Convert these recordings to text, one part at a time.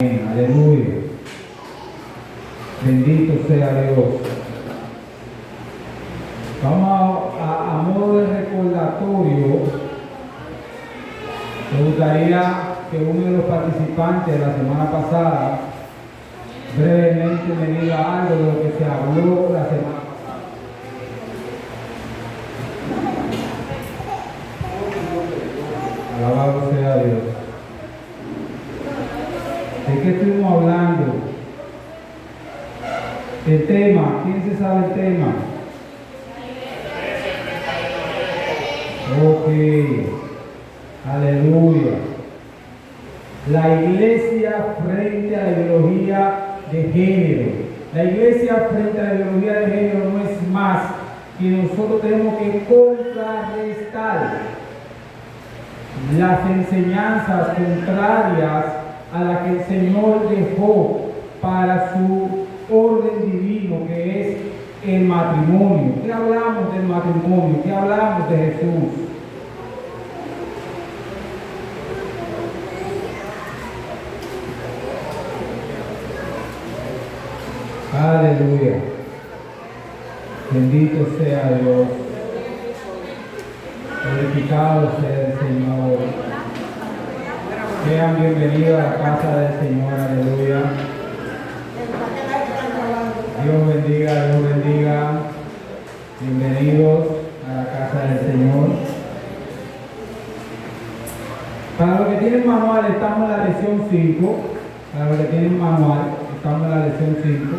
Aleluya. Bendito sea Dios. Vamos a modo de recordatorio. Me gustaría que uno de los participantes de la semana pasada brevemente me diga algo de lo que se habló la semana pasada. Alabado sea Dios. ¿De qué estuvimos hablando? El tema, ¿quién se sabe el tema? Ok, aleluya. La iglesia frente a la ideología de género. La iglesia frente a la ideología de género no es más que nosotros tenemos que contrarrestar las enseñanzas contrarias a las que el Señor dejó para su orden divino, que es el matrimonio. ¿Qué hablamos del matrimonio? ¿Qué hablamos de Jesús? Aleluya. Bendito sea Dios. Glorificado sea el Señor. Sean bienvenidos a la casa del Señor. Aleluya. Dios bendiga, Dios bendiga. Bienvenidos a la casa del Señor. Para los que tienen manual, estamos en la lección 5. Para los que tienen manual, estamos en la lección 5.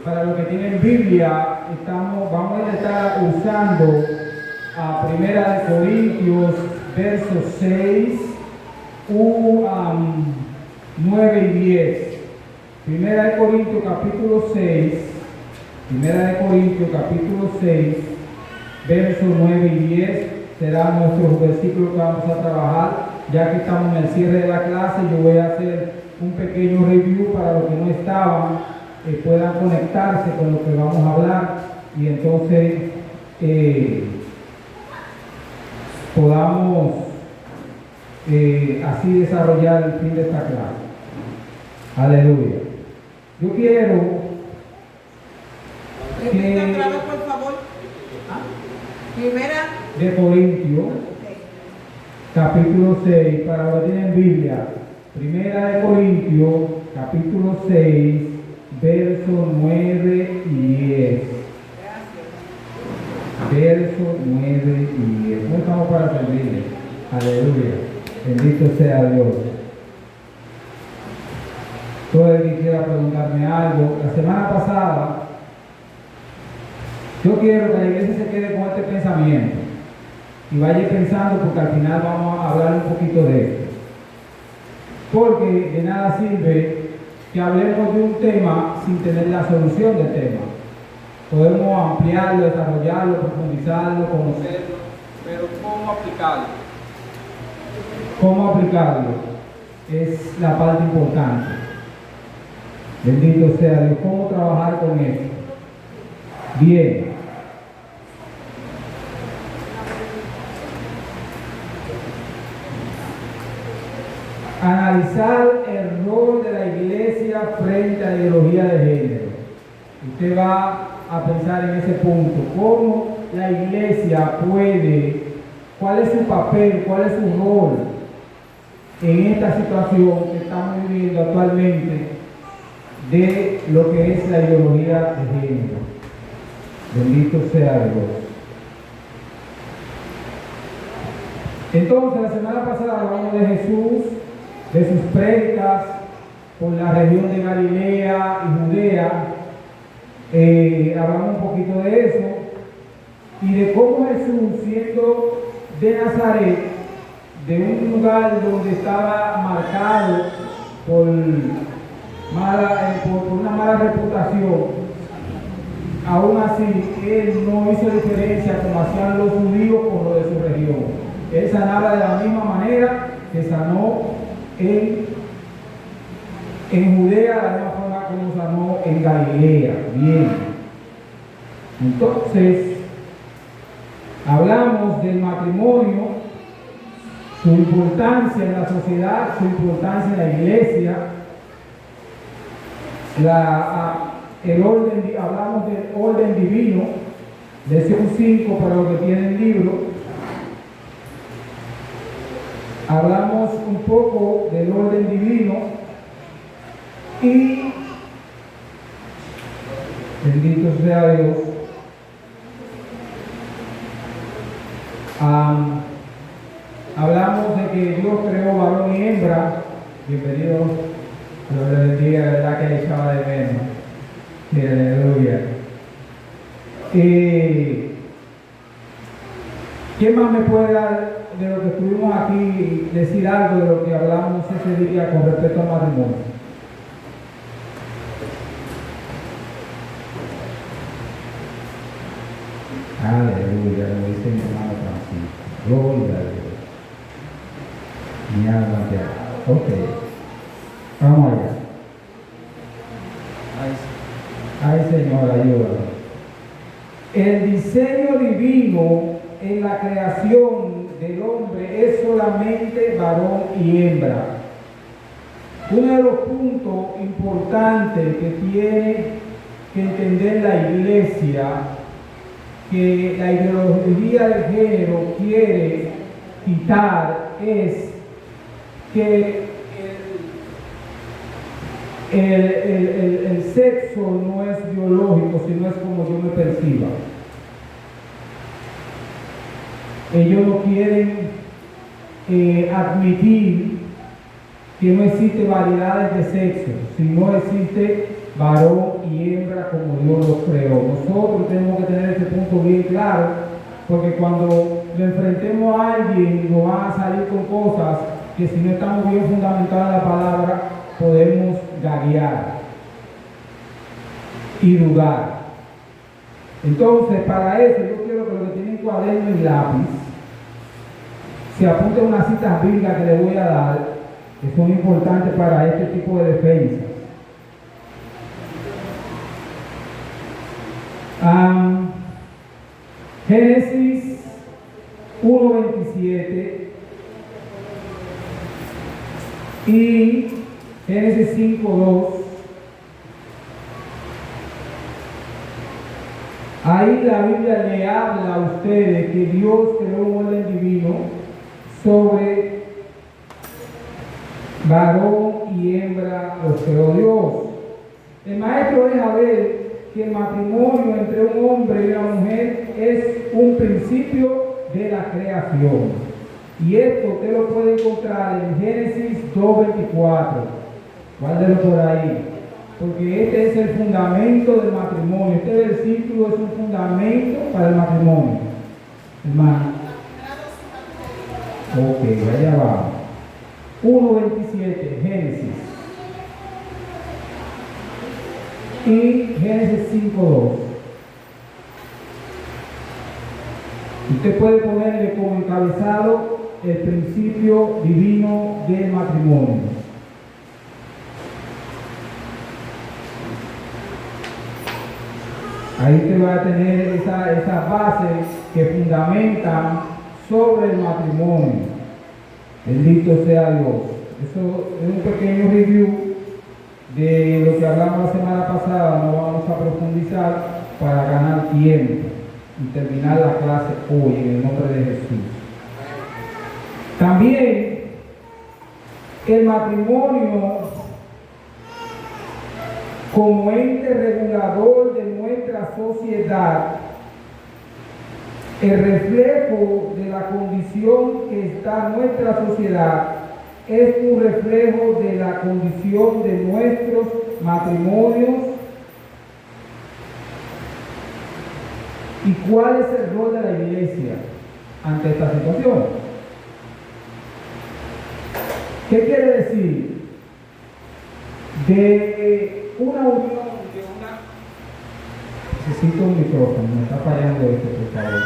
Para los que tienen Biblia, vamos a estar usando a 1 Corintios, versos 6, 9 y 10. 1 Corintios capítulo 6, 1 Corintios capítulo 6, versos 9 y 10 serán nuestros versículos que vamos a trabajar. Ya que estamos en el cierre de la clase, yo voy a hacer un pequeño review para los que no estaban, puedan conectarse con lo que vamos a hablar y entonces podamos así desarrollar el fin de esta clase. Aleluya. Yo quiero que otra vez, por favor. Primera de Corintios, capítulo 6, para los que tienen Biblia, 1 Corintios, capítulo 6, versos 9 y 10. Versos 9 y 10. No estamos para servirle. Aleluya. Bendito sea Dios. Todo el que quiera preguntarme algo. La semana pasada, yo quiero que la iglesia se quede con este pensamiento y vaya pensando, porque al final vamos a hablar un poquito de esto. Porque de nada sirve que hablemos de un tema sin tener la solución del tema. Podemos ampliarlo, desarrollarlo, profundizarlo, conocerlo, pero ¿cómo aplicarlo? ¿Cómo aplicarlo? Es la parte importante. Bendito sea Dios. ¿Cómo trabajar con esto? Bien. Analizar el rol de la iglesia frente a la ideología de género. Usted va a pensar en ese punto. ¿Cómo la iglesia puede, cuál es su papel, cuál es su rol en esta situación que estamos viviendo actualmente de lo que es la ideología de género? Bendito sea Dios. Entonces, la semana pasada hablamos de Jesús, de sus prédicas por la región de Galilea y Judea. Hablamos un poquito de eso y de cómo Jesús, siendo de Nazaret, de un lugar donde estaba marcado por una mala reputación, aún así él no hizo diferencia como hacían los judíos con lo de su región. Él sanaba de la misma manera que sanó en Judea, de la misma forma como sanó en Galilea. Bien. Entonces, hablamos del matrimonio su importancia en la sociedad, su importancia en la iglesia, hablamos del orden divino, lección 5 para los que tienen libro. Hablamos un poco del orden divino y bendito sea Dios. Hablamos de que Dios creó varón y hembra. Bienvenido, Dios le bendiga, de verdad que le echaba de menos. Sí, aleluya. ¿Quién más me puede dar de lo que estuvimos aquí, decir algo de lo que hablamos ese día con respecto al matrimonio? Aleluya, lo dice mi hermano Francisco. Gloria a Dios. Mi alma te ama. Ok. Vamos allá. Ay, Señor, ayúdame. El diseño divino en la creación del hombre es solamente varón y hembra. Uno de los puntos importantes que tiene que entender la iglesia, que la ideología de género quiere quitar, es que el sexo no es biológico, sino es como yo me perciba. Ellos no quieren admitir que no existe variedades de sexo, sino existe varón y hembra como Dios los creó. Nosotros tenemos que tener ese punto bien claro, porque cuando lo enfrentemos a alguien nos van a salir con cosas que si no estamos bien fundamentadas en la palabra, podemos gaguear y dudar. Entonces, para eso yo quiero que los que tienen cuaderno y lápiz se apunten unas citas bíblicas que les voy a dar, que son importantes para este tipo de defensa. Génesis 1:27 y Génesis 5:2. Ahí la Biblia le habla a ustedes que Dios creó un orden divino sobre varón y hembra los creó Dios. El maestro deja ver que el matrimonio entre un hombre y una mujer es un principio de la creación. Y esto usted lo puede encontrar en Génesis 2:24. Guárdelo por ahí. Porque este es el fundamento del matrimonio. Este versículo es un fundamento para el matrimonio. Hermano. Ok, allá va. 1:27, Génesis. Y Génesis 5:2. Usted puede ponerle como encabezado el principio divino del matrimonio. Ahí usted va a tener esas bases que fundamentan sobre el matrimonio. Bendito sea Dios. Eso es un pequeño review de lo que hablamos la semana pasada. No vamos a profundizar para ganar tiempo y terminar la clase hoy en el nombre de Jesús. También el matrimonio como ente regulador de nuestra sociedad, el reflejo de la condición que está en nuestra sociedad es un reflejo de la condición de nuestros matrimonios. ¿Y cuál es el rol de la iglesia ante esta situación? ¿Qué quiere decir? De una unión, de una... Necesito un micrófono, me está fallando esto, por favor.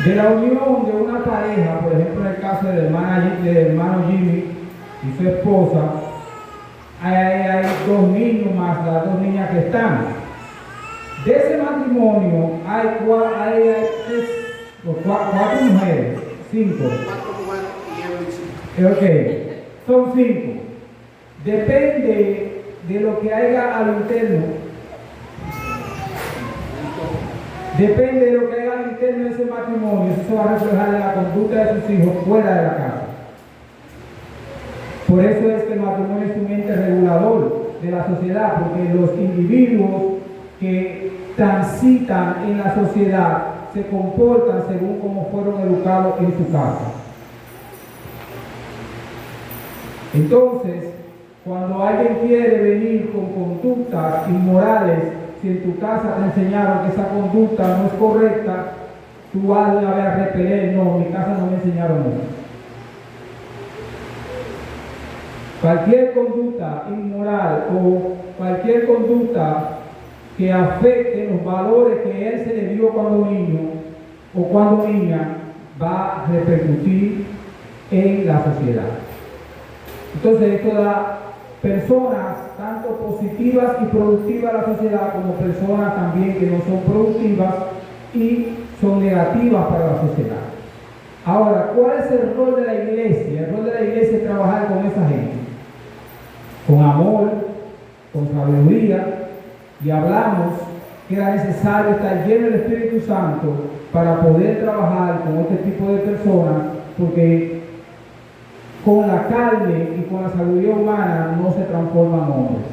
De la unión de una pareja, por ejemplo en el caso del hermano Jimmy y su esposa, hay dos niños más las dos niñas que están. De ese matrimonio hay cuatro mujeres, cinco. Ok, son 5. Depende de lo que haya al interno. Depende de lo que haya al interno de ese matrimonio, eso se va a reflejar en la conducta de sus hijos fuera de la casa. Por eso es que el matrimonio es un ente regulador de la sociedad, porque los individuos que transitan en la sociedad se comportan según cómo fueron educados en su casa. Entonces, cuando alguien quiere venir con conductas inmorales, si en tu casa te enseñaron que esa conducta no es correcta, tú vas una vez a repeler, no, en mi casa no me enseñaron eso. Cualquier conducta inmoral o cualquier conducta que afecte los valores que él se le dio cuando niño o cuando niña va a repercutir en la sociedad. Entonces esto da personas tanto positivas y productivas a la sociedad como personas también que no son productivas y son negativas para la sociedad. Ahora, ¿cuál es el rol de la iglesia? El rol de la iglesia es trabajar con esa gente, con amor, con sabiduría, y hablamos que era necesario estar lleno del Espíritu Santo para poder trabajar con este tipo de personas, porque con la carne y con la sabiduría humana no se transforman hombres.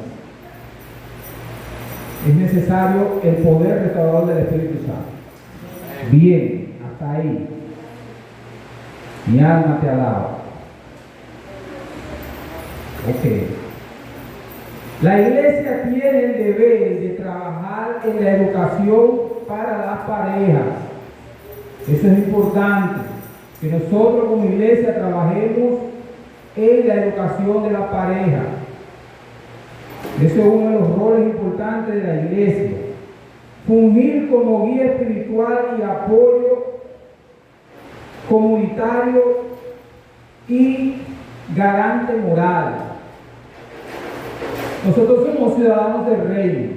Es necesario el poder restaurador del Espíritu Santo. Bien, hasta ahí. Mi alma te alaba. Ok. La iglesia tiene el deber de trabajar en la educación para las parejas. Eso es importante, que nosotros como iglesia trabajemos en la educación de la pareja. Eso es uno de los roles importantes de la iglesia. Fungir como guía espiritual y apoyo comunitario y garante moral. Nosotros somos ciudadanos del reino,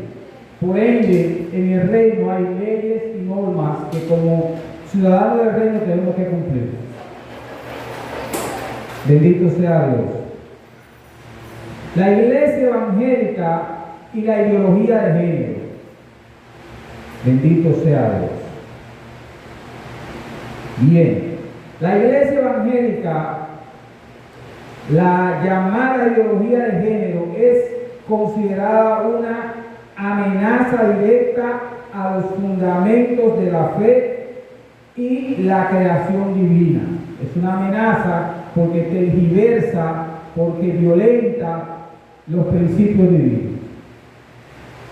por ende, en el reino hay leyes y normas que como ciudadanos del reino tenemos que cumplir. Bendito sea Dios. La iglesia evangélica y la ideología de género. Bendito sea Dios. Bien, la iglesia evangélica, la llamada ideología de género es considerada una amenaza directa a los fundamentos de la fe y la creación divina. Es una amenaza porque tergiversa, porque violenta los principios divinos.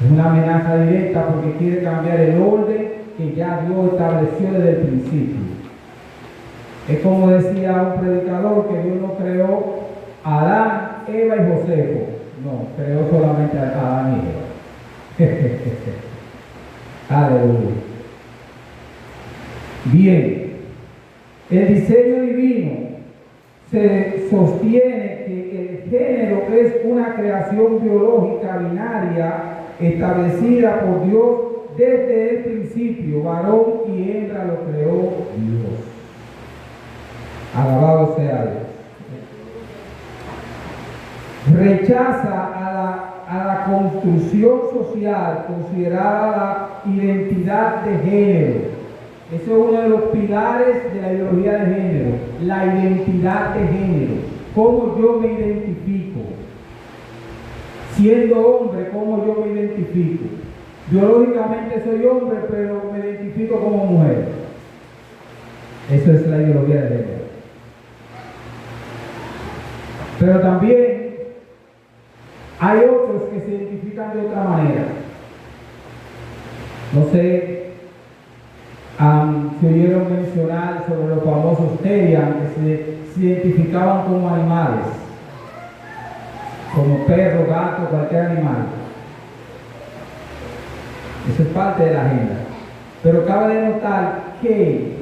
Es una amenaza directa porque quiere cambiar el orden que ya Dios estableció desde el principio. Es como decía un predicador que Dios no creó a Adán, Eva y Josefo. No, creó solamente a Adán y Eva. Aleluya. Bien, el diseño divino se sostiene que el género es una creación biológica binaria establecida por Dios desde el principio. Varón y hembra lo creó Dios. Alabado sea Dios. Rechaza a la construcción social considerada la identidad de género. Ese es uno de los pilares de la ideología de género, la identidad de género. ¿Cómo yo me identifico? Siendo hombre, ¿cómo yo me identifico? Biológicamente soy hombre, pero me identifico como mujer. Eso es la ideología de género. Pero también hay otros que se identifican de otra manera. No sé si oyeron mencionar sobre los famosos Terian, que se identificaban como animales, como perro, gato, cualquier animal. Eso es parte de la agenda. Pero cabe de notar que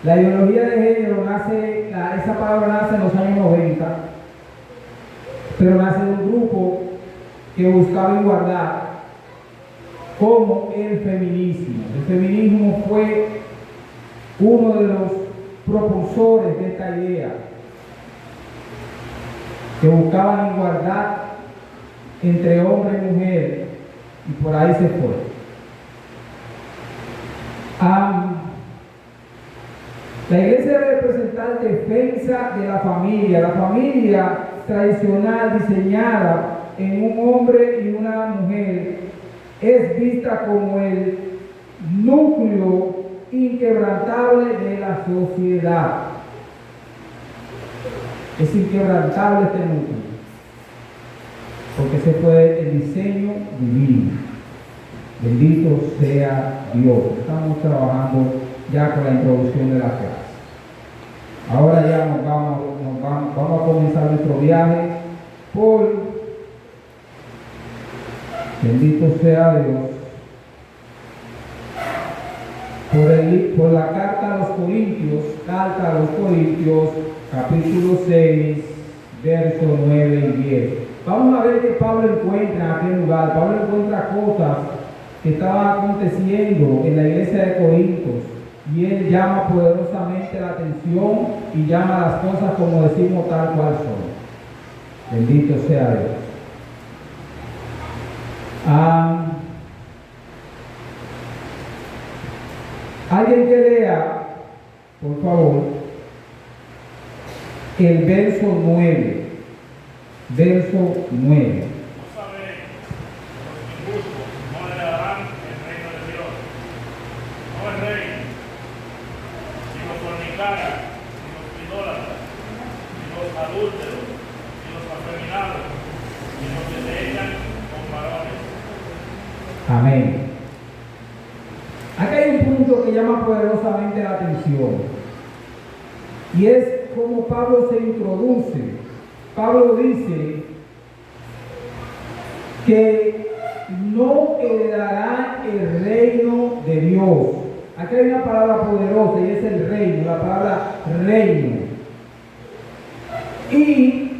la ideología de género nace, esa palabra nace en los años 90, pero nace de un grupo que buscaba igualdad, como el feminismo. El feminismo fue uno de los propulsores de esta idea. que buscaban igualdad entre hombre y mujer, y por ahí se fue. La iglesia debe representar defensa de la familia tradicional diseñada en un hombre y una mujer es vista como el núcleo inquebrantable de la sociedad. Es inquebrantable este núcleo, porque ese fue el diseño divino. Bendito sea Dios. Estamos trabajando ya con la introducción de la clase. Ahora ya vamos a comenzar nuestro viaje bendito sea Dios, por la carta a los Corintios, capítulo 6, versos 9 y 10. Vamos a ver que Pablo encuentra en aquel lugar. Pablo encuentra cosas que estaban aconteciendo en la iglesia de Corintios, y él llama poderosamente la atención y llama las cosas como decimos tal cual son. Bendito sea Dios. Alguien que lea, por favor, el verso 9. Verso 9. Amén. Acá hay un punto que llama poderosamente la atención, y es como Pablo se introduce. Pablo dice que no heredarán el reino de Dios. Aquí hay una palabra poderosa y es el reino, la palabra reino. Y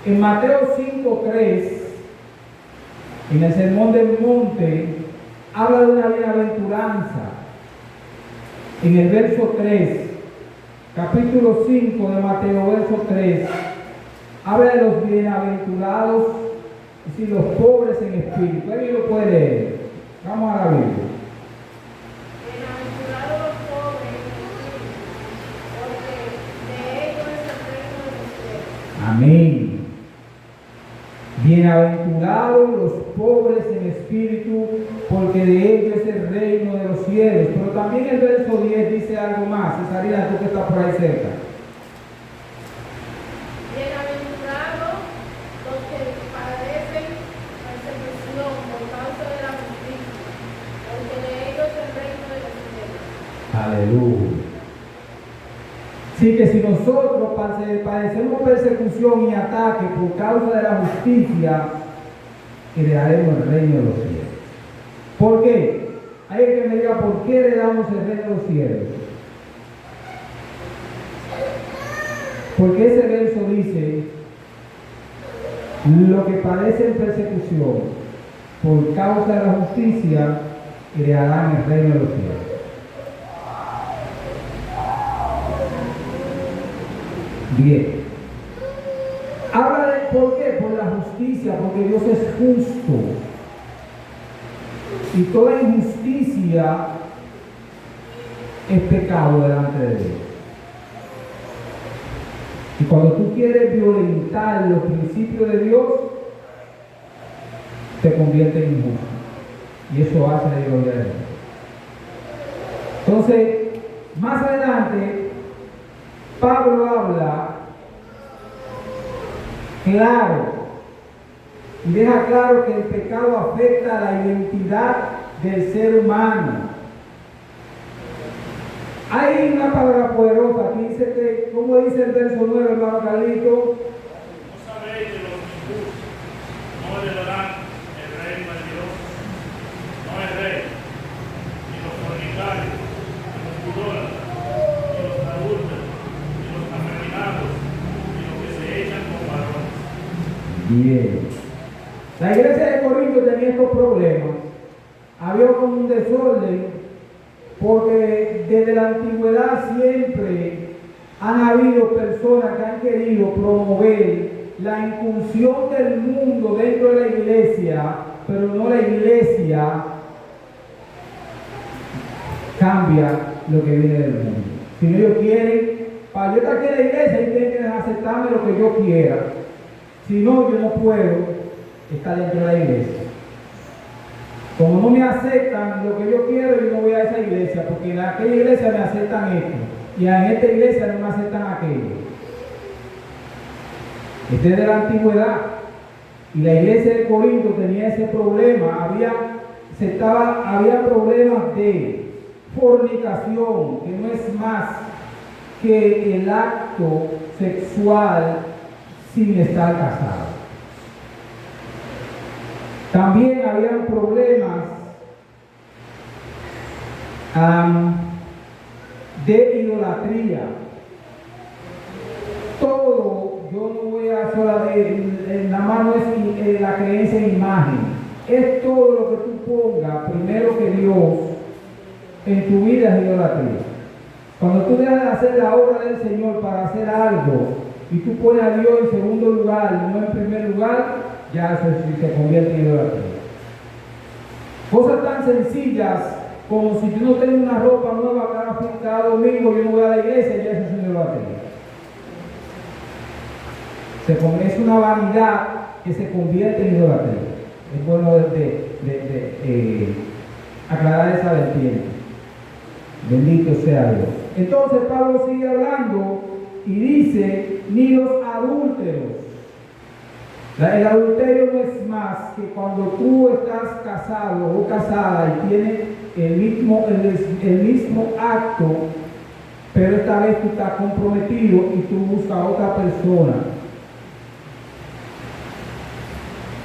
en Mateo 5:3, en el Sermón del Monte, habla de una bienaventuranza. En el verso 3, capítulo 5 de Mateo, verso 3, habla de los bienaventurados, es decir, los pobres en espíritu. ¿Alguien lo puede leer? Vamos a la Biblia. Bienaventurados los pobres en espíritu, porque de ellos es el reino de los cielos. Amén. Bienaventurados los pobres en espíritu, porque de ellos es el reino de los cielos. Pero también el verso 10 dice algo más. Cesarina, tú que estás por ahí cerca. Bienaventurados los que padecen persecución por causa de la justicia, porque de ellos es el reino de los cielos. Aleluya. Así que si nosotros padecemos persecución y ataque por causa de la justicia, heredaremos el reino de los cielos. ¿Por qué? Hay que me diga, ¿por qué heredamos el reino de los cielos? Porque ese verso dice, lo que padecen persecución por causa de la justicia, heredarán el reino de los cielos. Bien. Habla de por qué, por la justicia, porque Dios es justo. Y toda injusticia es pecado delante de Dios. Y cuando tú quieres violentar los principios de Dios, te convierte en injusto. Y eso hace la gloria de Dios. Entonces, más adelante, Pablo habla claro y deja claro que el pecado afecta a la identidad del ser humano. Hay una palabra poderosa que dice que, ¿cómo dice el verso 9, hermano Carlito? ¿No sabéis que los injustos no heredarán el reino de Dios? No el rey, ni los fornicarios, ni los idólatras, ni los adúlteros, ni los afeminados, ni los que se echan con varones. Bien. La iglesia de Corinto tenía estos problemas. Había como un desorden, porque desde la antigüedad siempre han habido personas que han querido promover la incursión del mundo dentro de la iglesia, pero no la iglesia cambia lo que viene del mundo. Si no ellos quieren, para yo estar aquí en la iglesia, ellos tienen que aceptarme lo que yo quiera. Si no, yo no puedo estar dentro de la iglesia. Como no me aceptan lo que yo quiero, yo no voy a esa iglesia, porque en aquella iglesia me aceptan esto, y en esta iglesia no me aceptan aquello. Este es de la antigüedad, y la iglesia de Corinto tenía ese problema. Había problemas de fornicación, que no es más que el acto sexual sin estar casado. También habían problemas de idolatría. Todo, yo no voy a nada más no es la creencia en imagen, es todo lo que tú pongas primero que Dios en tu vida es idolatría. Cuando tú dejas de hacer la obra del Señor para hacer algo y tú pones a Dios en segundo lugar, no en primer lugar, ya eso sí se convierte en idolatría. Cosas tan sencillas como si yo no tengo una ropa nueva cada domingo, yo no voy a la iglesia, ya eso es una idolatría. Es una vanidad que se convierte en idolatría. Es bueno aclarar esa vertiente. Bendito sea Dios. Entonces Pablo sigue hablando y dice, ni los adúlteros. El adulterio no es más que cuando tú estás casado o casada y tienes el mismo acto, pero esta vez tú estás comprometido y tú buscas a otra persona.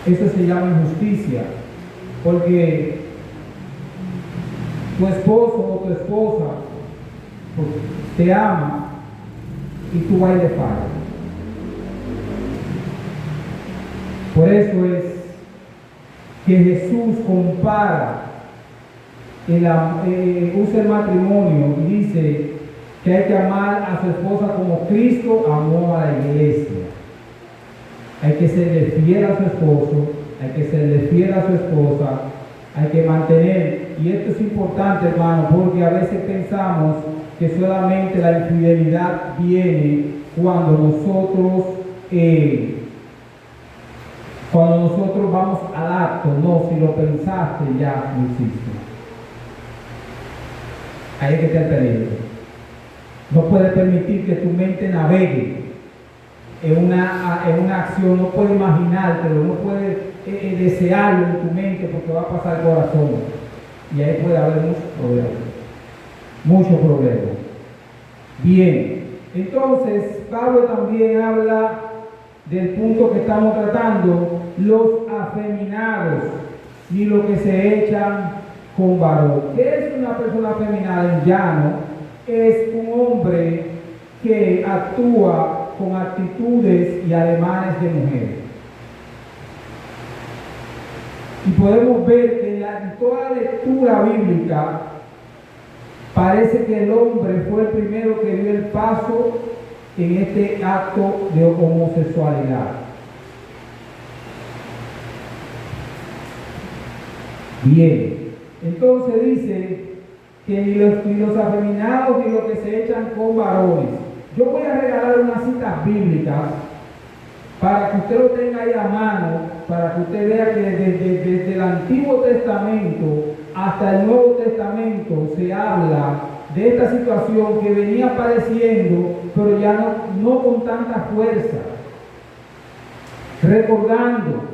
Eso se llama injusticia, porque tu esposo o tu esposa te ama y tú vas y le fallas. Por eso es que Jesús compara, usa el matrimonio y dice que hay que amar a su esposa como Cristo amó a la iglesia. Hay que serle fiel a su esposo, hay que serle fiel a su esposa, hay que mantener, y esto es importante, hermano, porque a veces pensamos que solamente la infidelidad viene cuando nosotros vamos al acto. No, si lo pensaste ya lo hiciste. Ahí hay que estar peligro. No puedes permitir que tu mente navegue en una acción, no puedes imaginártelo, no puedes desearlo en tu mente porque va a pasar el corazón. Y ahí puede haber muchos problemas. Bien, entonces Pablo también habla del punto que estamos tratando, los afeminados, ni lo que se echan con varón. ¿Qué es una persona afeminada? En llano, es un hombre que actúa con actitudes y ademanes de mujer. Y podemos ver que en toda la lectura bíblica parece que el hombre fue el primero que dio el paso en este acto de homosexualidad. Bien, entonces dice que ni los afeminados ni los que se echan con varones. Yo voy a regalar unas citas bíblicas para que usted lo tenga ahí a mano, para que usted vea que desde el Antiguo Testamento hasta el Nuevo Testamento se habla de esta situación que venía apareciendo, pero ya no con tanta fuerza. Recordando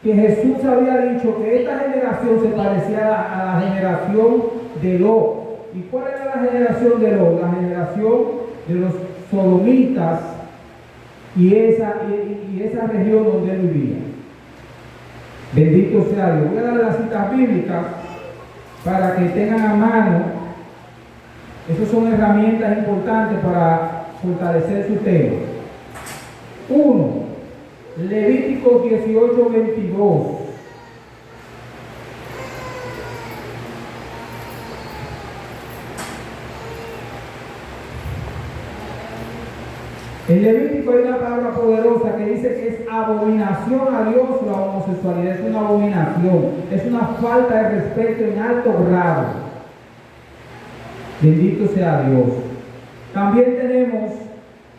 que Jesús había dicho que esta generación se parecía a la generación de Lot. ¿Y cuál era la generación de Lot? La generación de los sodomitas y esa región donde él vivía. Bendito sea Dios. Voy a darle las citas bíblicas para que tengan a mano. Esas son herramientas importantes para fortalecer su tema. 1. Levítico 18:22. En Levítico hay una palabra poderosa que dice que abominación a Dios la homosexualidad, es una abominación, es una falta de respeto en alto grado. Bendito sea Dios. También tenemos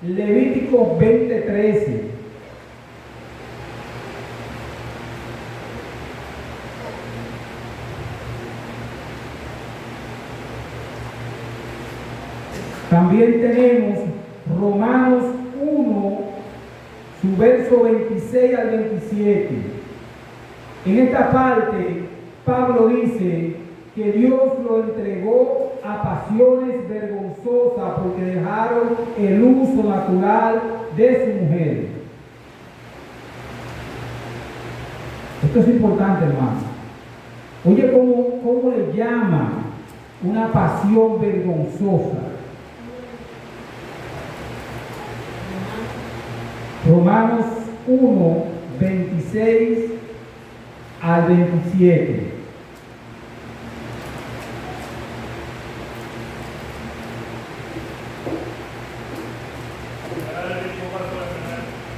Levítico 20:13. También tenemos Romanos 1, su verso 26 al 27. En esta parte, Pablo dice que Dios lo entregó a pasiones vergonzosas porque dejaron el uso natural de su mujer. Esto es importante, hermano. Oye, ¿cómo le llama una pasión vergonzosa? Romanos 1, 26 al 27.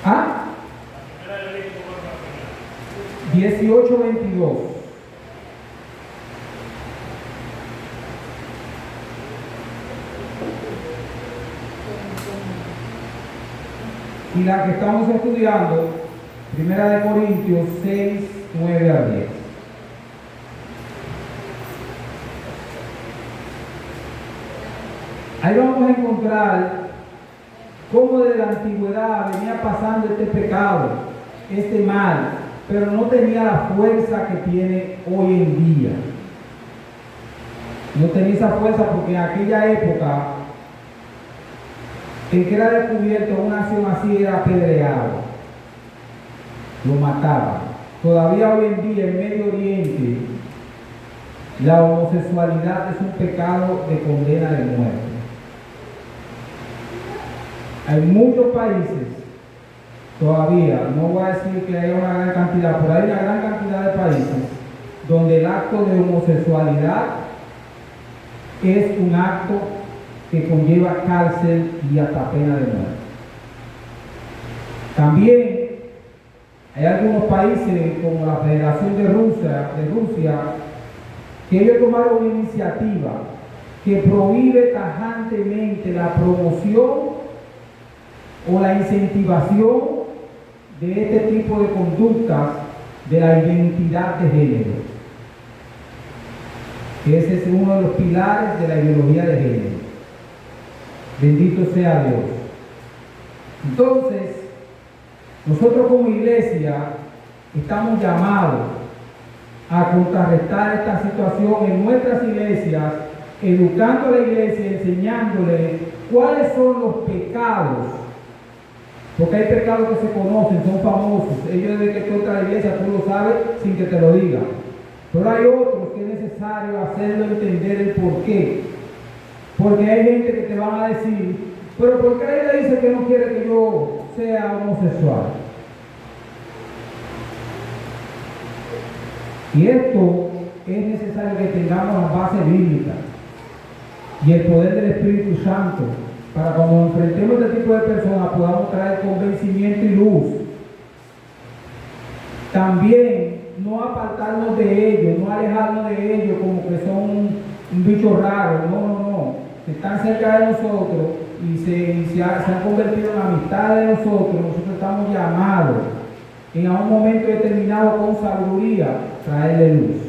¿Ah? 18, 22. Y la que estamos estudiando, 1 Corintios 6, 9 a 10. Ahí vamos a encontrar cómo desde la antigüedad venía pasando este pecado, este mal, pero no tenía la fuerza que tiene hoy en día. No tenía esa fuerza porque en aquella época el que era descubierto en una acción así era apedreado, lo mataban. Todavía hoy en día en Medio Oriente la homosexualidad es un pecado de condena de muerte. Hay muchos países todavía, no voy a decir que haya una gran cantidad, pero hay una gran cantidad de países donde el acto de homosexualidad es un acto que conlleva cárcel y hasta pena de muerte. También hay algunos países como la Federación de Rusia, que ellos tomaron una iniciativa que prohíbe tajantemente la promoción o la incentivación de este tipo de conductas de la identidad de género. Ese es uno de los pilares de la ideología de género. Bendito sea Dios. Entonces, nosotros como iglesia estamos llamados a contrarrestar esta situación en nuestras iglesias, educando a la iglesia, enseñándole cuáles son los pecados. Porque hay pecados que se conocen, son famosos. Ellos desde que tú entras a la iglesia tú lo sabes sin que te lo digan. Pero hay otros que es necesario hacerlo entender el por qué. Porque hay gente que te van a decir, pero ¿por qué ella dice que no quiere que yo sea homosexual? Y esto es necesario que tengamos la base bíblica y el poder del Espíritu Santo para cuando nos enfrentemos a este tipo de personas podamos traer convencimiento y luz. También no apartarnos de ellos, no alejarnos de ellos como que son un bicho raro, no. Están cerca de nosotros y se han convertido en amistad de nosotros estamos llamados en un momento determinado con sabiduría traerle luz.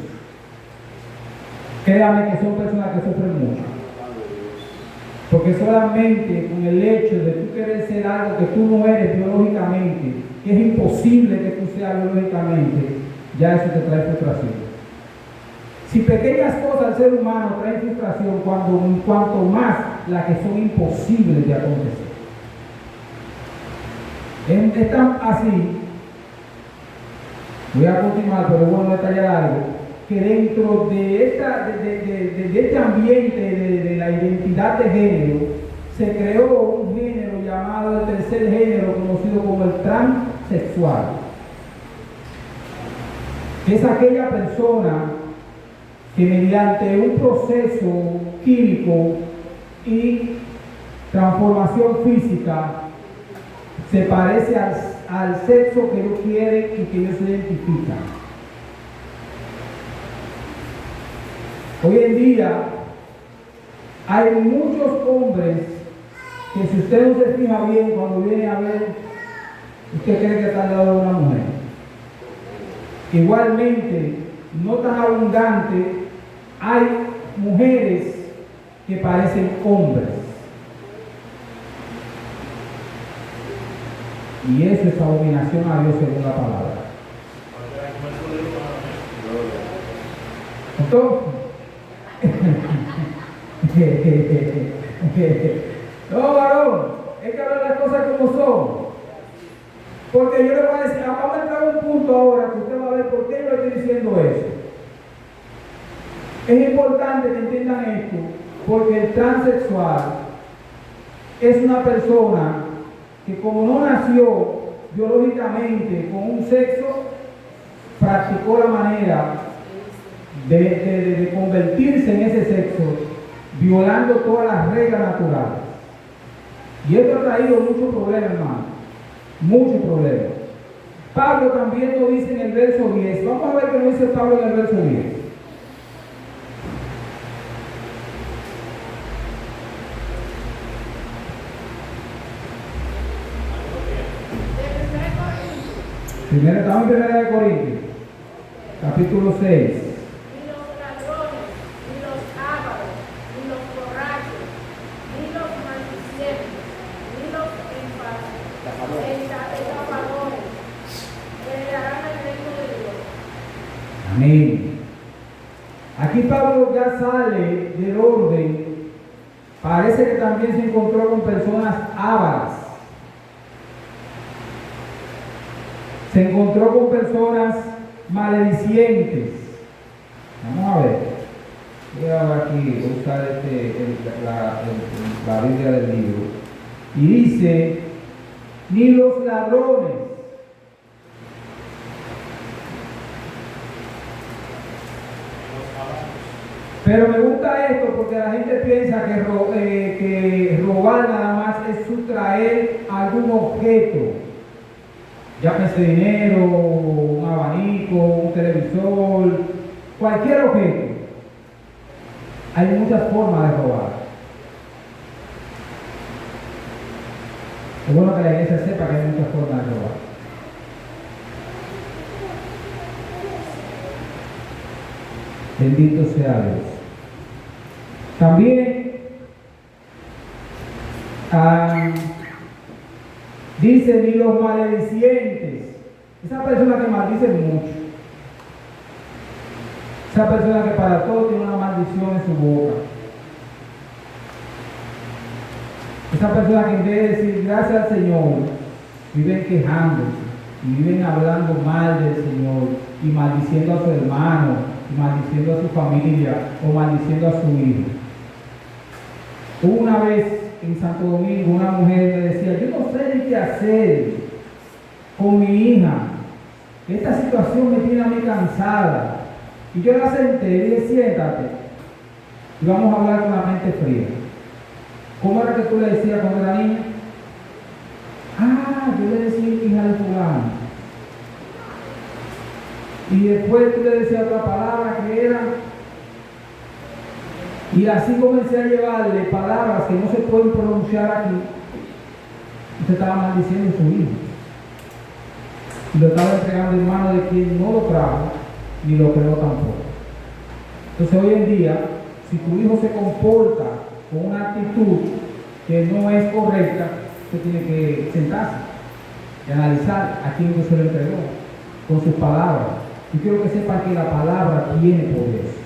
Créame que son personas que sufren mucho. Porque solamente con el hecho de tú querer ser algo que tú no eres biológicamente, que es imposible que tú seas biológicamente, ya eso te trae frustración. Si pequeñas cosas al ser humano traen frustración, cuanto más las que son imposibles de acontecer. Es tan así, voy a continuar, pero bueno detallar algo, que dentro de este ambiente de la identidad de género, se creó un género llamado el tercer género, conocido como el transexual. Es aquella persona que mediante un proceso químico y transformación física se parece al sexo que ellos quieren y que ellos se identifican. Hoy en día hay muchos hombres que si usted no se fija bien cuando viene a ver, usted cree que está al lado de una mujer. Igualmente, no tan abundante, hay mujeres que parecen hombres. Y eso es abominación a Dios según la palabra. No, varón, es que hablar las cosas como son. Porque yo le voy a decir, vamos a entrar a un punto ahora que usted va a ver por qué yo estoy diciendo eso. Es importante que entiendan esto, porque el transexual es una persona que como no nació biológicamente con un sexo, practicó la manera de convertirse en ese sexo, violando todas las reglas naturales. Y esto ha traído muchos problemas, hermano. Muchos problemas. Pablo también lo dice en el verso 10. Vamos a ver qué lo dice Pablo en el verso 10. Estamos en 1 Corintios, capítulo 6. Ni los ladrones, ni los ávaros, ni los borrachos, ni los maldicientes, ni los estafadores heredarán el reino de Dios. Amén. Aquí Pablo ya sale del orden. Parece que también se encontró con personas ávaras. Se encontró con personas maledicientes. Vamos a ver. Voy a aquí usar la Biblia del libro. Y dice, ni los ladrones. Pero me gusta esto porque la gente piensa que robar nada más es sustraer algún objeto. Llámese dinero, un abanico, un televisor, cualquier objeto. Hay muchas formas de robar. Es bueno que la iglesia sepa que hay muchas formas de robar. Bendito sea Dios. También dice, ni los maledicientes. Esa persona que maldice mucho. Esa persona que para todo tiene una maldición en su boca. Esa persona que en vez de decir gracias al Señor, viven quejándose y viven hablando mal del Señor y maldiciendo a su hermano, y maldiciendo a su familia o maldiciendo a su hijo. Una vez en Santo Domingo una mujer me decía, yo no sé ni qué hacer con mi hija, esta situación me tiene a mí cansada. Y yo la senté y dije, siéntate y vamos a hablar con la mente fría. ¿Cómo era que tú le decías cuando era niña? Yo le decía hija de fulano. Y después tú le decías otra palabra que era. Y así comencé a llevarle palabras que no se pueden pronunciar aquí. Usted estaba maldiciendo a su hijo. Y lo estaba entregando en manos de quien no lo trajo, ni lo creó tampoco. Entonces hoy en día, si tu hijo se comporta con una actitud que no es correcta, usted tiene que sentarse y analizar a quién se lo entregó con sus palabras. Y quiero que sepan que la palabra tiene poder.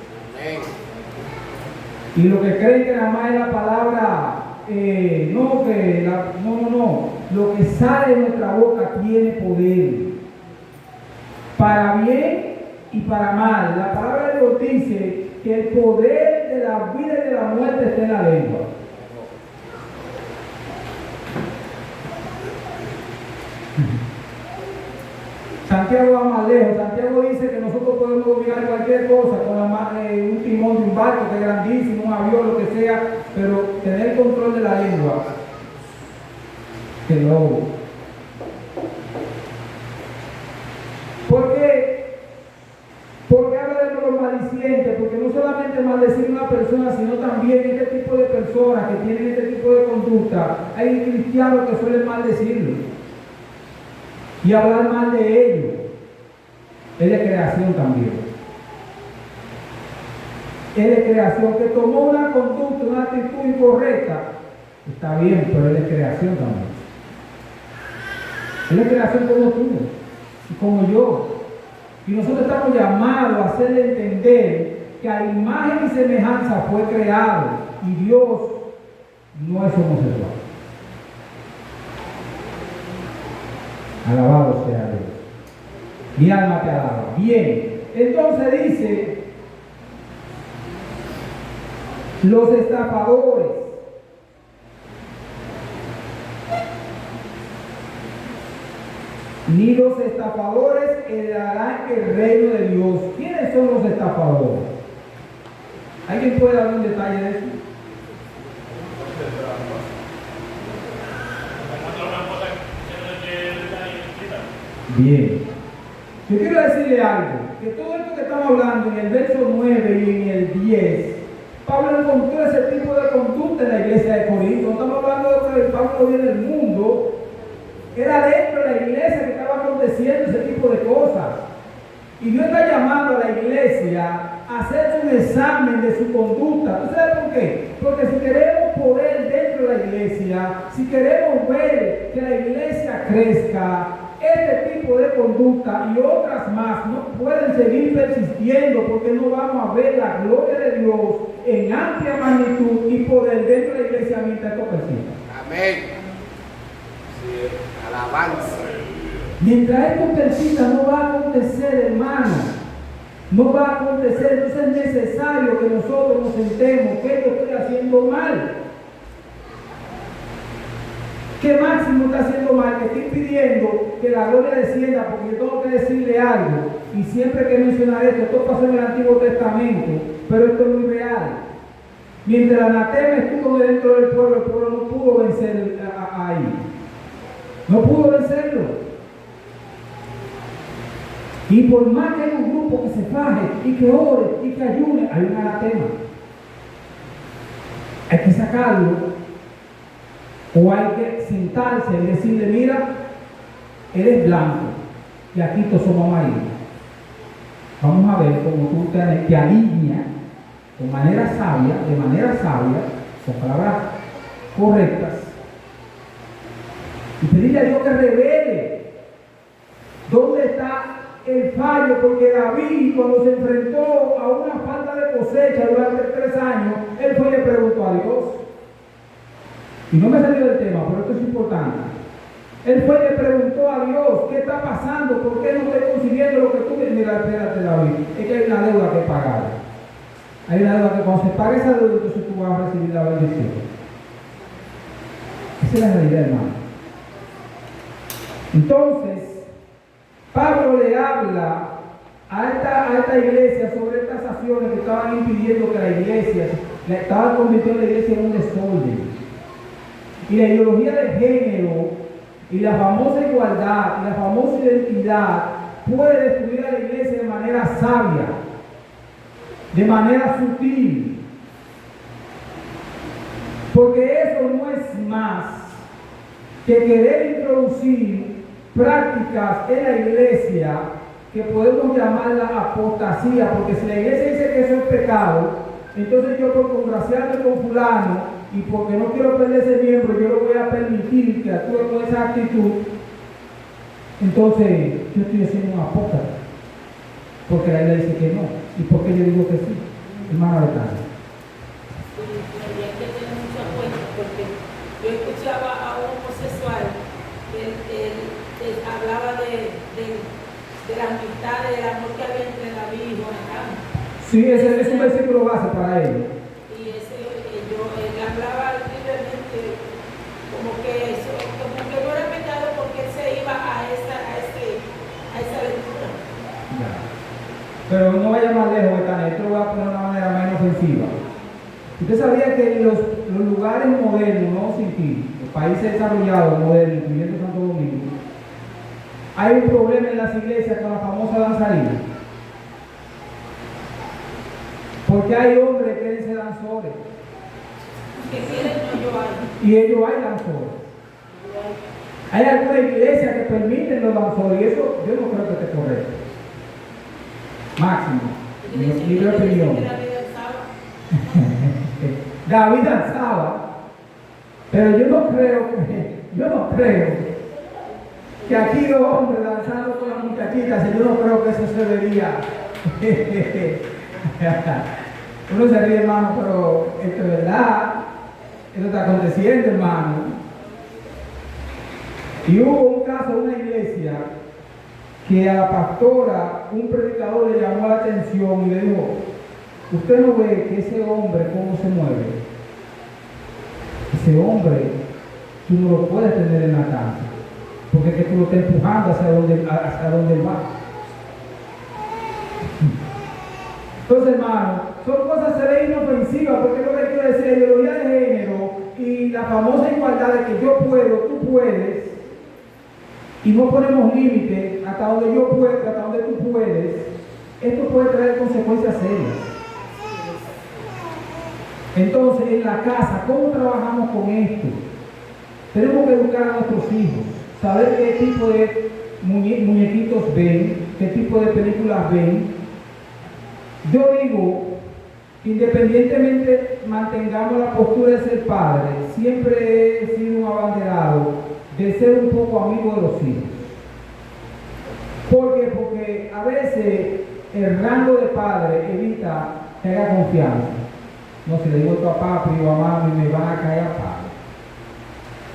Y lo que creen que nada más es la palabra, no. Lo que sale de nuestra boca tiene poder. Para bien y para mal. La palabra de Dios dice que el poder de la vida y de la muerte está en la lengua. Santiago va más lejos. Santiago dice que nosotros podemos dominar cualquier cosa con un timón de un barco que es grandísimo, un avión, lo que sea, pero tener control de la lengua, que no. solamente maldecir a una persona, sino también este tipo de personas que tienen este tipo de conducta. Hay cristianos que suelen maldecirlos y hablar mal de ellos. Es de creación también. Es de creación, que tomó una conducta, una actitud incorrecta. Está bien, pero es de creación también. Es de creación como tú y como yo. Y nosotros estamos llamados a hacerle entender que a imagen y semejanza fue creado y Dios no es homosexual. Alabado sea Dios. Mi alma te alaba. Bien, entonces dice, los estafadores. Ni los estafadores heredarán el reino de Dios. ¿Quiénes son los estafadores? ¿Alguien puede dar un detalle de eso? Bien. Yo quiero decirle algo, que todo esto que estamos hablando en el verso 9 y en el 10, Pablo encontró ese tipo de conducta en la iglesia de Corinto. No estamos hablando de que Pablo viene del mundo. Era dentro de la iglesia que estaba aconteciendo ese tipo de cosas. Y Dios está llamando a la iglesia a hacer un examen de su conducta. ¿Tú sabes por qué? Porque si queremos poder dentro de la iglesia, si queremos ver que la iglesia crezca, este tipo de conducta y otras más no pueden seguir persistiendo, porque no vamos a ver la gloria de Dios en amplia magnitud y poder dentro de la iglesia mientras esto persista. Amén. Sí, alabanza. Mientras esto persista no va a acontecer, hermano. No va a acontecer. Entonces es necesario que nosotros nos sentemos. ¿Qué yo estoy haciendo mal? ¿Qué máximo está haciendo mal? Que estoy pidiendo que la gloria descienda, porque yo tengo que decirle algo. Y siempre que mencionar esto pasó en el Antiguo Testamento, pero esto es muy real. Mientras el anatema estuvo dentro del pueblo, el pueblo no pudo vencer ahí. No pudo vencerlo. Y por más que hay un grupo que se faje y que ore y que ayune, hay un anatema. Hay que sacarlo, o hay que sentarse y decirle: mira, eres blanco y aquí todos somos amarillos. Vamos a ver cómo tú te alineas de manera sabia, con palabras correctas, y pedirle a Dios que revele dónde está el fallo, porque David, cuando se enfrentó a una falta de cosecha durante 3 años, él fue y le preguntó a Dios. Y no me salió del tema, pero esto es importante. Él fue y le preguntó a Dios: ¿qué está pasando? ¿Por qué no estoy consiguiendo lo que tú quieres? Mira, espérate, David, es que hay una deuda que pagar. Hay una deuda que cuando se pague esa deuda, entonces tú vas a recibir la bendición. Esa es la realidad, hermano. Entonces, Pablo le habla a esta iglesia sobre estas acciones que estaban impidiendo que la iglesia, estaban convirtiendo la iglesia en un desorden. Y la ideología de género y la famosa igualdad y la famosa identidad puede destruir a la iglesia de manera sabia, de manera sutil. Porque eso no es más que querer introducir prácticas en la iglesia que podemos llamarla apostasía, porque si la iglesia dice que eso es pecado, entonces yo, por congraciarme con fulano y porque no quiero perder ese miembro, yo lo voy a permitir que actúe con esa actitud. Entonces yo estoy haciendo un apóstata, porque la iglesia dice que no. ¿Y por qué yo digo que sí? Hermana Betania. Hay que tener mucho cuenta, porque yo escuchaba a un homosexual que hablaba de la amistad, del amor que había entre David y Jonatán. Sí, ese es un versículo base para ellos. Y él hablaba libremente como que no era pecado, porque él se iba a esa lectura. Ya. Pero no vaya más lejos, Betania, esto lo voy a poner de una manera menos ofensiva. Usted sabía que en los lugares modernos, no sin fin, los países desarrollados modernos, incluyendo Santo Domingo, hay un problema en las iglesias con la famosa danzarina. Porque hay hombres que quieren ser danzores. Que quieren no yo hay. Y ellos hay danzores. Hay alguna iglesia que permiten los danzores y eso yo no creo que esté correcto. Máximo, mi libre opinión. David danzaba, pero yo no creo que aquí los hombres danzando con las muchachitas, yo no creo que eso se vería. Uno se ríe, hermano, pero esto es verdad, esto está aconteciendo, hermano. Y hubo un caso de una iglesia que a la pastora, un predicador le llamó la atención y le dijo: ¿usted no ve que ese hombre cómo se mueve? Ese hombre, tú no lo puedes tener en la casa, porque es que tú lo estás empujando hacia donde él va. Entonces, hermano, son cosas se ven inofensivas, porque es lo que quiero decir, la ideología de género y la famosa igualdad de que yo puedo, tú puedes, y no ponemos límites hasta donde yo puedo, hasta donde tú puedes, esto puede traer consecuencias serias. Entonces, en la casa, ¿cómo trabajamos con esto? Tenemos que educar a nuestros hijos, saber qué tipo de muñequitos ven, qué tipo de películas ven. Yo digo, independientemente mantengamos la postura de ser padre, siempre he sido un abanderado de ser un poco amigo de los hijos. ¿Por qué? Porque a veces el rango de padre evita que haya confianza. No, si le digo esto a papi o a mami, me van a caer a palo.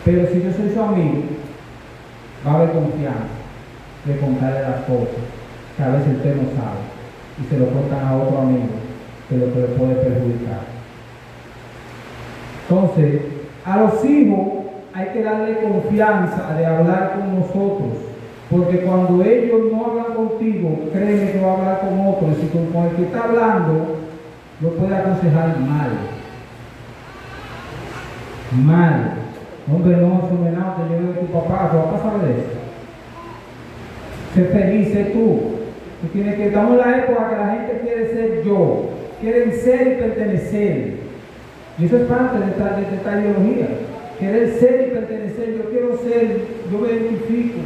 Pero si yo soy su amigo, va a haber confianza de contarle las cosas que a veces usted no sabe y se lo contan a otro amigo que lo que le puede perjudicar. Entonces, a los hijos hay que darle confianza de hablar con nosotros, porque cuando ellos no hablan contigo, créeme que va a hablar con otros, y con el que está hablando lo puede aconsejar mal. Hombre, no, eso no es nada, te llevo de tu papá sabe de eso. Sé feliz, sé tú. Tú tienes que, estamos en la época que la gente quiere ser yo, quieren ser y pertenecer. Y eso es parte de esta ideología. Querer ser y pertenecer, yo quiero ser, yo me identifico.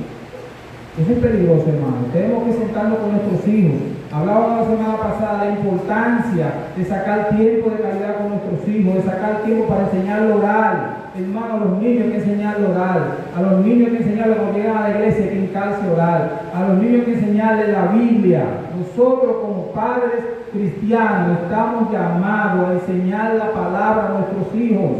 Eso es peligroso, hermano. Tenemos que sentarnos con nuestros hijos. Hablábamos la semana pasada de la importancia de sacar tiempo de calidad con nuestros hijos, de sacar tiempo para enseñarle oral. Hermano, a los niños hay que enseñarle oral. A los niños hay que enseñarle cuando llegan a la iglesia hay que hincarse oral. A los niños hay que enseñarles la Biblia. Nosotros como padres cristianos estamos llamados a enseñar la palabra a nuestros hijos.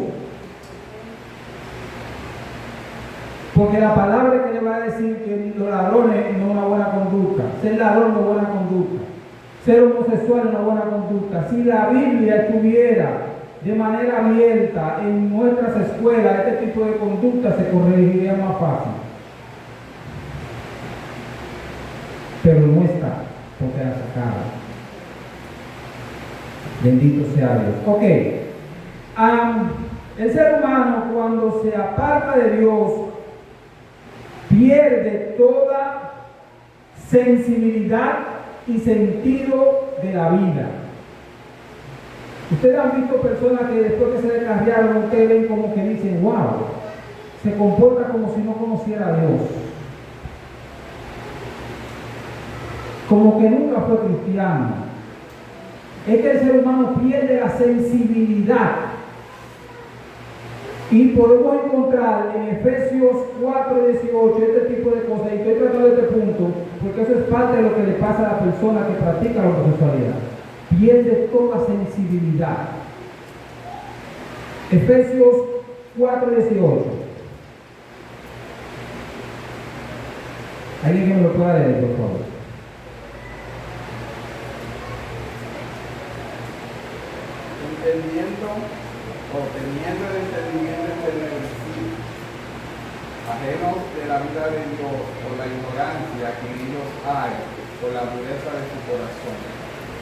Porque la palabra que le va a decir que los ladrones no es una buena conducta, ser ladrón no es buena conducta, ser homosexual no es una buena conducta. Si la Biblia estuviera de manera abierta en nuestras escuelas, este tipo de conducta se corregiría más fácil. Pero no está, porque la sacaron. Bendito sea Dios. Ok. El ser humano, cuando se aparta de Dios, pierde toda sensibilidad y sentido de la vida. Ustedes han visto personas que después que se descarriaron, ustedes ven como que dicen, wow, se comporta como si no conociera a Dios. Como que nunca fue cristiano. Es que el ser humano pierde la sensibilidad. Y podemos encontrar en Efesios 4:18 este tipo de cosas, y estoy tratando de este punto, porque eso es parte de lo que le pasa a la persona que practica la homosexualidad. Pierde toda sensibilidad. Efesios 4:18. ¿Alguien que me lo pueda leer, por favor? Teniendo el entendimiento entenebrecido, ajenos de la vida de Dios por la ignorancia que en ellos hay, por la dureza de su corazón.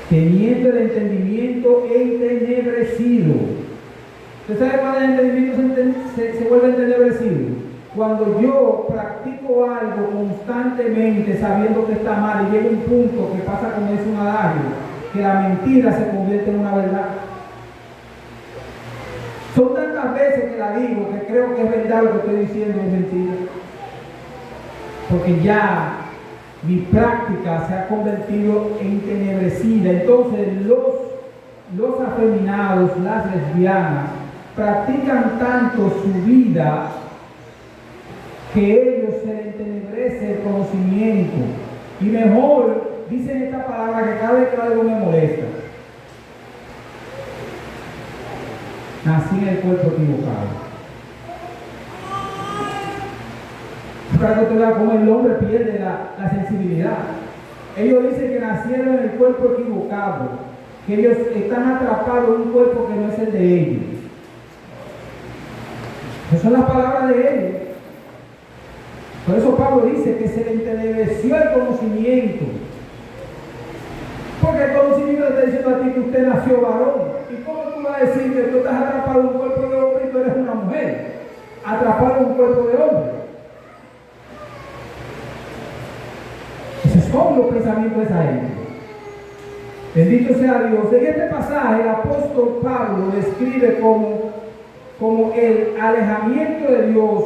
Teniendo el entendimiento entenebrecido. ¿Usted sabe cuándo el entendimiento se vuelve entenebrecido? Cuando yo practico algo constantemente sabiendo que está mal y llega un punto que pasa como es un adagio, que la mentira se convierte en una verdad. Son tantas veces que la digo que creo que es verdad lo que estoy diciendo, es mentira. Porque ya mi práctica se ha convertido en tenebrecida. Entonces los afeminados, las lesbianas, practican tanto su vida que ellos se les entenebrece el conocimiento. Y mejor dicen esta palabra que cada vez que algo me molesta. Nací en el cuerpo equivocado. Para que te veas cómo el hombre pierde la sensibilidad. Ellos dicen que nacieron en el cuerpo equivocado, que ellos están atrapados en un cuerpo que no es el de ellos. Esas son las palabras de ellos. Por eso Pablo dice que se le entenebreció el conocimiento. Porque el conocimiento te está diciendo a ti que usted nació varón. ¿Y cómo tú vas a decir que tú estás atrapado en un cuerpo de hombre y tú eres una mujer? Atrapado en un cuerpo de hombre. Esos son los pensamientos de esa gente. Bendito sea Dios. En este pasaje el apóstol Pablo describe como el alejamiento de Dios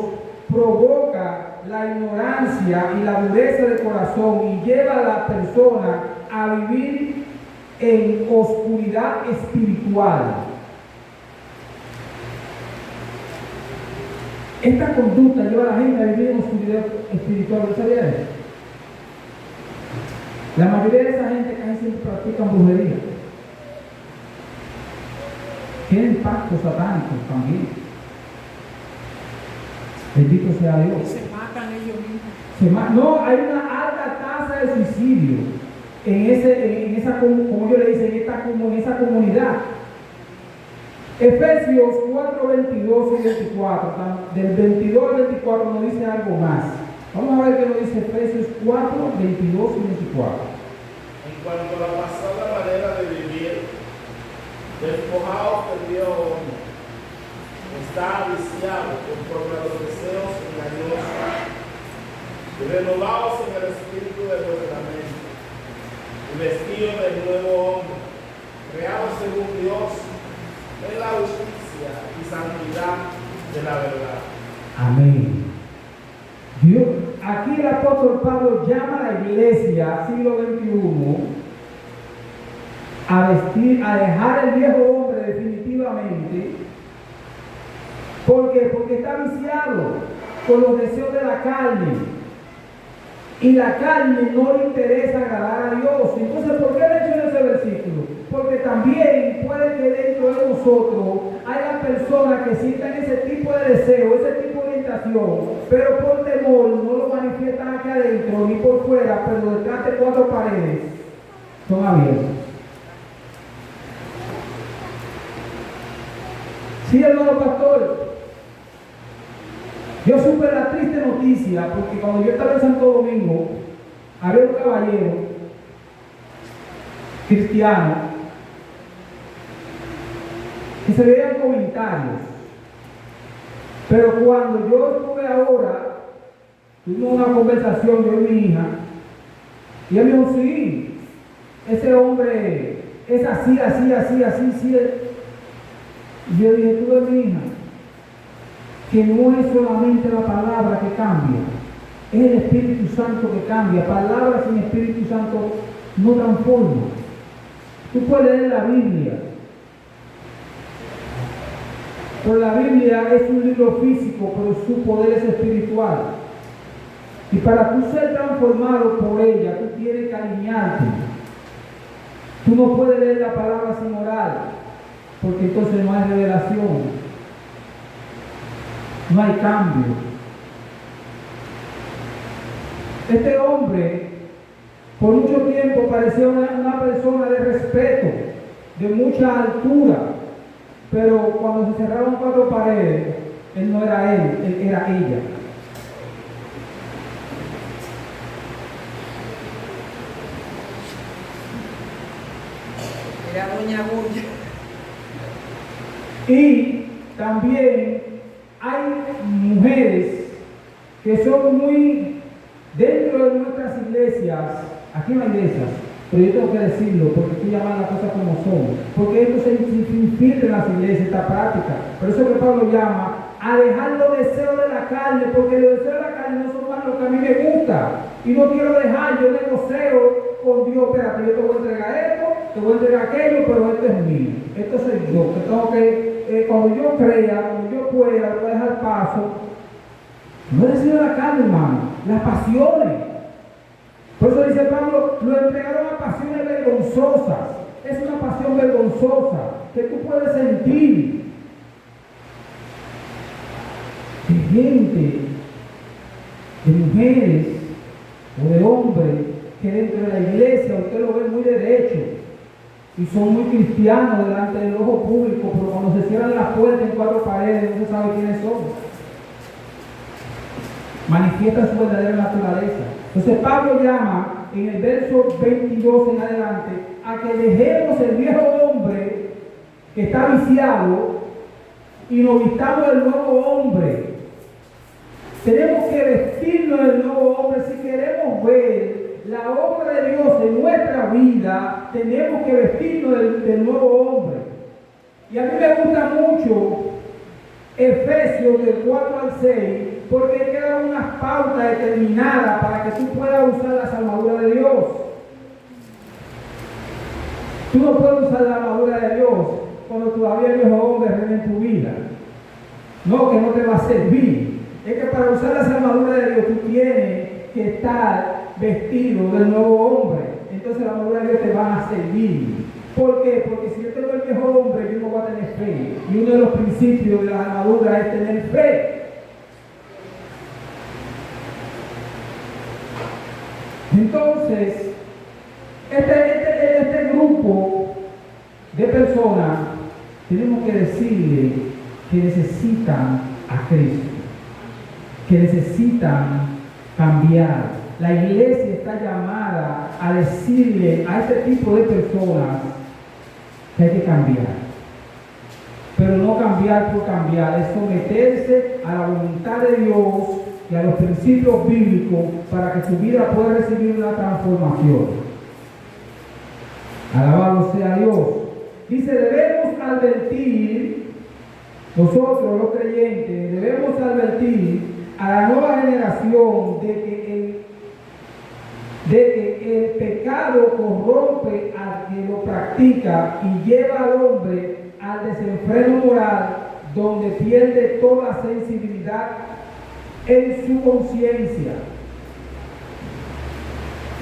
provoca la ignorancia y la dureza del corazón y lleva a la persona a vivir en oscuridad espiritual. Esta conducta lleva a la gente a vivir en oscuridad espiritual. ¿No sabía eso? La mayoría de esa gente casi siempre practican brujería. Tienen pactos satánicos también. Bendito sea Dios. Se matan ellos mismos. No, hay una alta tasa de suicidio en esa, como yo le dice, en esa comunidad. Efesios 4, 22 y 24, del 22 al 24 nos dice algo más. Vamos a ver qué nos dice Efesios 4, 22 y 24. En cuanto a la pasada manera de vivir, despojaos del viejo hombre, está viciado conforme a los deseos engañosos, y renovaos en el espíritu de vuestra mente, y vestido del nuevo hombre, creado según Dios, en la justicia y santidad de la verdad. Amén. Dios, aquí el apóstol Pablo llama a la iglesia, siglo XXI, a dejar el viejo hombre definitivamente. ¿Por qué? Porque está viciado con los deseos de la carne. Y la carne no le interesa agradar a Dios. Entonces, ¿por qué menciona ese versículo? Porque también puede que dentro de nosotros haya personas que sientan ese tipo de deseo, ese tipo de orientación, pero por temor no lo manifiestan aquí adentro ni por fuera, pero detrás de cuatro paredes son abiertos. Sí, hermano pastor. Yo supe la triste noticia porque cuando yo estaba en Santo Domingo había un caballero cristiano que se veían comentarios, pero cuando yo estuve ahora, tuvimos una conversación yo y mi hija, y él me dijo, sí, ese hombre es así. Y yo dije, tú ves mi hija, que no es solamente la palabra que cambia, es el Espíritu Santo que cambia. Palabras sin Espíritu Santo no transforman. Tú puedes leer la Biblia, pero la Biblia es un libro físico, pero su poder es espiritual. Y para tú ser transformado por ella, tú tienes que alinearte. Tú no puedes leer la palabra sin orar, porque entonces no hay revelación. No hay cambio. Este hombre por mucho tiempo parecía una persona de respeto, de mucha altura, pero cuando se cerraron cuatro paredes, él no era él era ella. Era doña Bulla. Y también hay mujeres que son muy, dentro de nuestras iglesias, aquí no hay iglesias, Pero yo tengo que decirlo porque hay que llamar las cosas como son. Porque esto se infiltra en las iglesias, esta práctica. Por eso que Pablo llama a dejar los deseos de la carne, porque los deseos de la carne no son más lo que a mí me gusta. Y no quiero dejar, yo negocio con Dios, espérate, yo te voy a entregar esto, te voy a entregar aquello, pero esto es mío. Esto soy yo, que tengo que, cuando yo crea, cuando yo pueda, lo voy a dejar paso. No es decir la carne, hermano, las pasiones. Por eso dice Pablo, lo entregaron a pasiones vergonzosas. Es una pasión vergonzosa que tú puedes sentir. De gente, de mujeres o de hombres que dentro de la iglesia usted lo ve muy derecho y son muy cristianos delante del ojo público, pero cuando se cierran las puertas en cuatro paredes no se sabe quiénes son. Manifiestan su verdadera naturaleza. Entonces Pablo llama en el verso 22 en adelante a que dejemos el viejo hombre que está viciado y nos vistamos del nuevo hombre. Tenemos que vestirnos del nuevo hombre. Si queremos ver la obra de Dios en nuestra vida, tenemos que vestirnos del nuevo hombre. Y a mí me gusta mucho Efesios del 4 al 6, porque te da unas pautas determinadas para que tú puedas usar las armaduras de Dios. Tú no puedes usar la armadura de Dios cuando todavía el viejo hombre reina en tu vida. No, que no te va a servir. Es que para usar las armaduras de Dios tú tienes que estar vestido del nuevo hombre. Entonces las armaduras de Dios te van a servir. ¿Por qué? Porque si yo tengo el viejo hombre, yo no voy a tener fe. Y uno de los principios de la armadura es tener fe. Entonces, este grupo de personas tenemos que decirle que necesitan a Cristo, que necesitan cambiar. La iglesia está llamada a decirle a este tipo de personas que hay que cambiar. Pero no cambiar por cambiar, es someterse a la voluntad de Dios y a los principios bíblicos para que su vida pueda recibir una transformación. Alabado sea Dios. Dice, debemos advertir, nosotros los creyentes, debemos advertir a la nueva generación de que el pecado corrompe al que lo practica y lleva al hombre al desenfreno moral, donde pierde toda sensibilidad en su conciencia.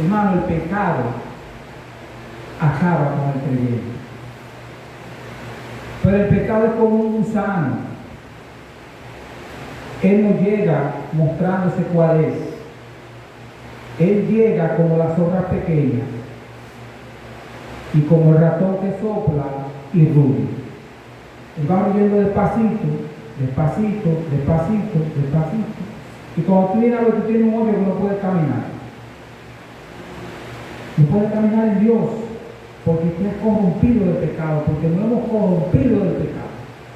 Hermano, el pecado acaba con el creyente. Pero el pecado es como un gusano. Él no llega mostrándose cuál es. Él llega como las zorras pequeñas y como el ratón que sopla y ruge. Él va huyendo despacito, despacito, despacito, despacito. Y cuando tú vienes a ver, tú tienes un hoyo que no puedes caminar. No puedes caminar en Dios porque tú eres corrompido del pecado, porque no hemos corrompido del pecado.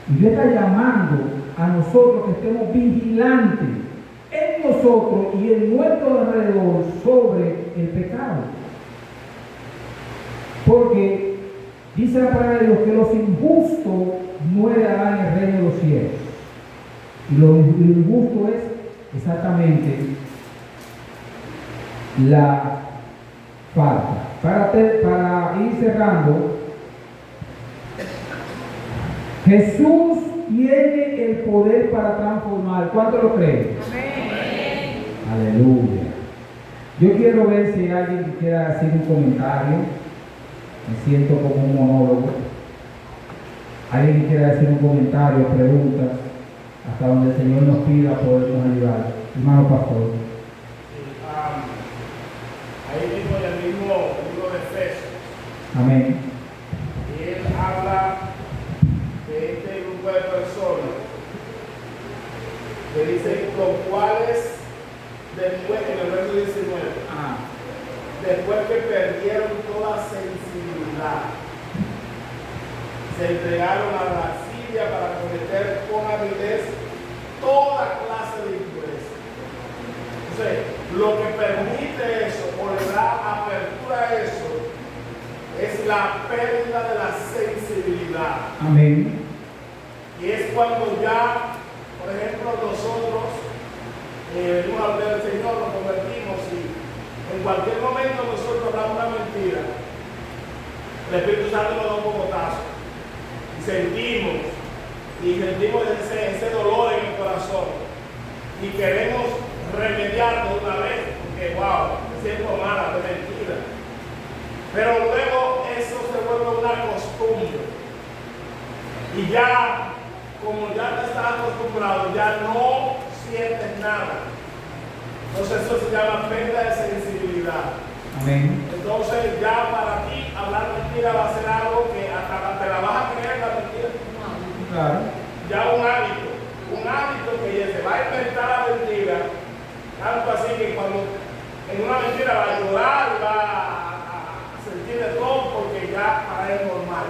Y Dios está llamando a nosotros que estemos vigilantes en nosotros y en nuestro alrededor sobre el pecado. Porque dice la palabra de Dios que los injustos no heredarán el reino de los cielos. Y lo injusto es exactamente la falta. Para ir cerrando, Jesús tiene el poder para transformar. ¿Cuánto lo creen? Amén. Aleluya. Yo quiero ver si alguien quiera hacer un comentario. Me siento como un monólogo. Alguien que quiera hacer un comentario, preguntas, hasta donde el Señor nos pida podernos ayudar. Hermano pastor. Ahí mismo en el mismo libro de Efesios, Amén. y él habla de este grupo de personas que dice los cuales después, en el verso 19, después que perdieron toda sensibilidad, se entregaron a la lascivia para cometer con avidez toda clase de impureza. Entonces, lo que permite eso, o le da apertura a eso, la pérdida de la sensibilidad. Amén. Y es cuando ya, por ejemplo, nosotros venimos a ver al Señor, nos convertimos y en cualquier momento nosotros hablamos una mentira, el Espíritu Santo nos da un cocotazo y sentimos ese dolor en el corazón y queremos remediarlo una vez porque wow, me siento mala, de mentira, pero luego eso se vuelve una costumbre y ya, como ya te estás acostumbrado, ya no sientes nada. Entonces eso se llama pérdida de sensibilidad. Amén. Entonces ya para ti hablar mentira va a ser algo que hasta te la vas a creer la mentira. Claro. Ya un hábito que ya se va a inventar la mentira, tanto así que cuando en una mentira va a llorar, va a sentir de todo porque ya para él es normal.